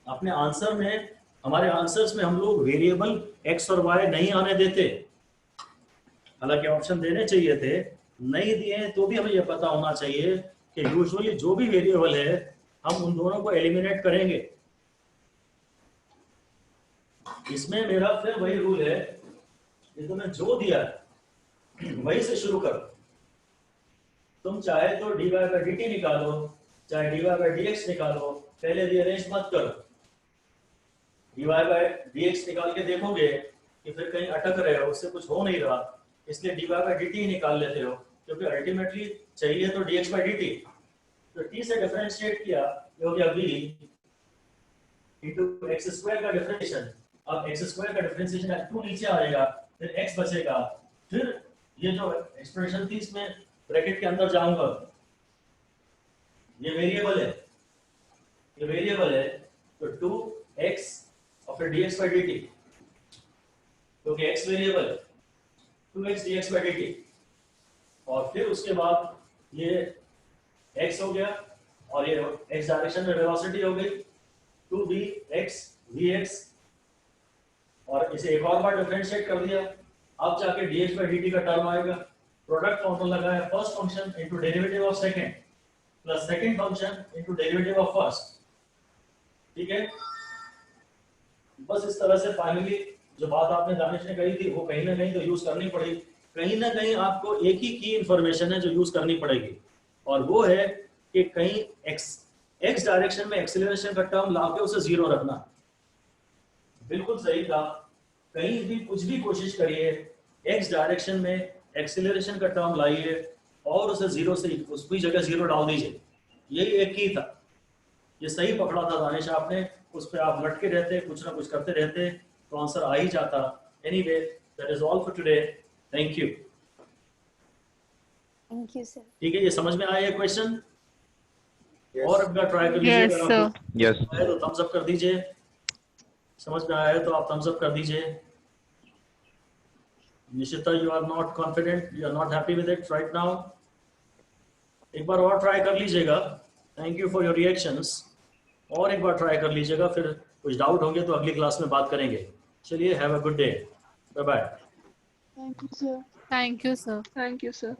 अपने आंसर में, हमारे आंसर्स में हम लोग वेरिएबल x और y नहीं आने देते, हालांकि ऑप्शन देने चाहिए थे, नहीं दिए तो भी हमें यह पता होना चाहिए कि यूजुअली जो भी वेरिएबल है हम उन दोनों को एलिमिनेट करेंगे। इसमें मेरा फिर वही रूल है, ये तो मैं जो दिया वही से शुरू करो। तुम चाहे तो dy बाई dt निकालो, चाहे dy बाई dx निकालो, पहले रीअरेंज मत करो। dy बाई dx निकाल के देखोगे कि फिर कहीं अटक रहे हो, उससे कुछ हो नहीं रहा, इसलिए dy बाई dt ही निकाल लेते हो, क्योंकि अल्टीमेटली चाहिए तो dx बाई dt। तो t से डिफरेंशिएट किया, ये हो गया v इंटू एक्स स्क्वायर का डिफरेंशिएशन। अब एक्स स्क्वायर का डिफरेंशिएशन 2 नीचे आएगा, फिर x बचेगा, फिर ये जो एक्सप्रेशन थी इसमें ब्रैकेट के अंदर जाऊंगा, ये वेरिएबल है, ये वेरिएबल है, तो 2x और फिर dx बाई dt, क्योंकि x वेरिएबल है, 2x dx बाई dt, और फिर उसके बाद ये x हो गया और ये x डायरेक्शन में वेलोसिटी हो गई 2bx vx, और इसे एक और बार डिफरेंशिएट कर दिया, अब जाके dx बाई dt का टर्म आएगा, प्रोडक्ट फॉर्मूला लगाया, first function into derivative of second plus second function into derivative of first, ठीक है। बस इस तरह से फाइनली जो बात आपने दानिश ने कही थी वो कहीं ना कहीं तो यूज करनी पड़ेगी, कहीं ना कहीं आपको एक ही की इंफॉर्मेशन है जो यूज करनी पड़ेगी, और वो है कि कहीं x डायरेक्शन में एक्सीलरेशन का टर्म लाके उसे 0 रखना। बिल्कुल सही था, कहीं भी कुछ भी कोशिश करिए x डायरेक्शन में एक्सीलरेशन का टर्म लाइए और उसे जीरो से उसकी जगह जीरो डाल दीजिए, यही एक ही था। ये सही पकड़ा था दानिश आपने, उस पर आप लटके रहते, कुछ ना कुछ करते रहते तो आंसर आ ही जाता। Anyway, that is all for today, thank you. Thank you sir. ठीक है, ये समझ में आया ये क्वेश्चन? Yes. और अगर ट्राई कर Yes, लीजिए, sir. यस आया तो थम्स अप कर दीजिए, समझ में आया है तो आप थम्स अप कर दीजिए। Nishita, you are not confident, you are not happy with it right now. एक बार और ट्राई कर लीजिएगा। Thank you for your reactions. और एक बार ट्राई कर लीजिएगा, फिर कुछ डाउट होंगे तो अगली क्लास में बात करेंगे। चलिए, have a good day, bye bye. Thank you, sir. Thank you, sir. Thank you, sir.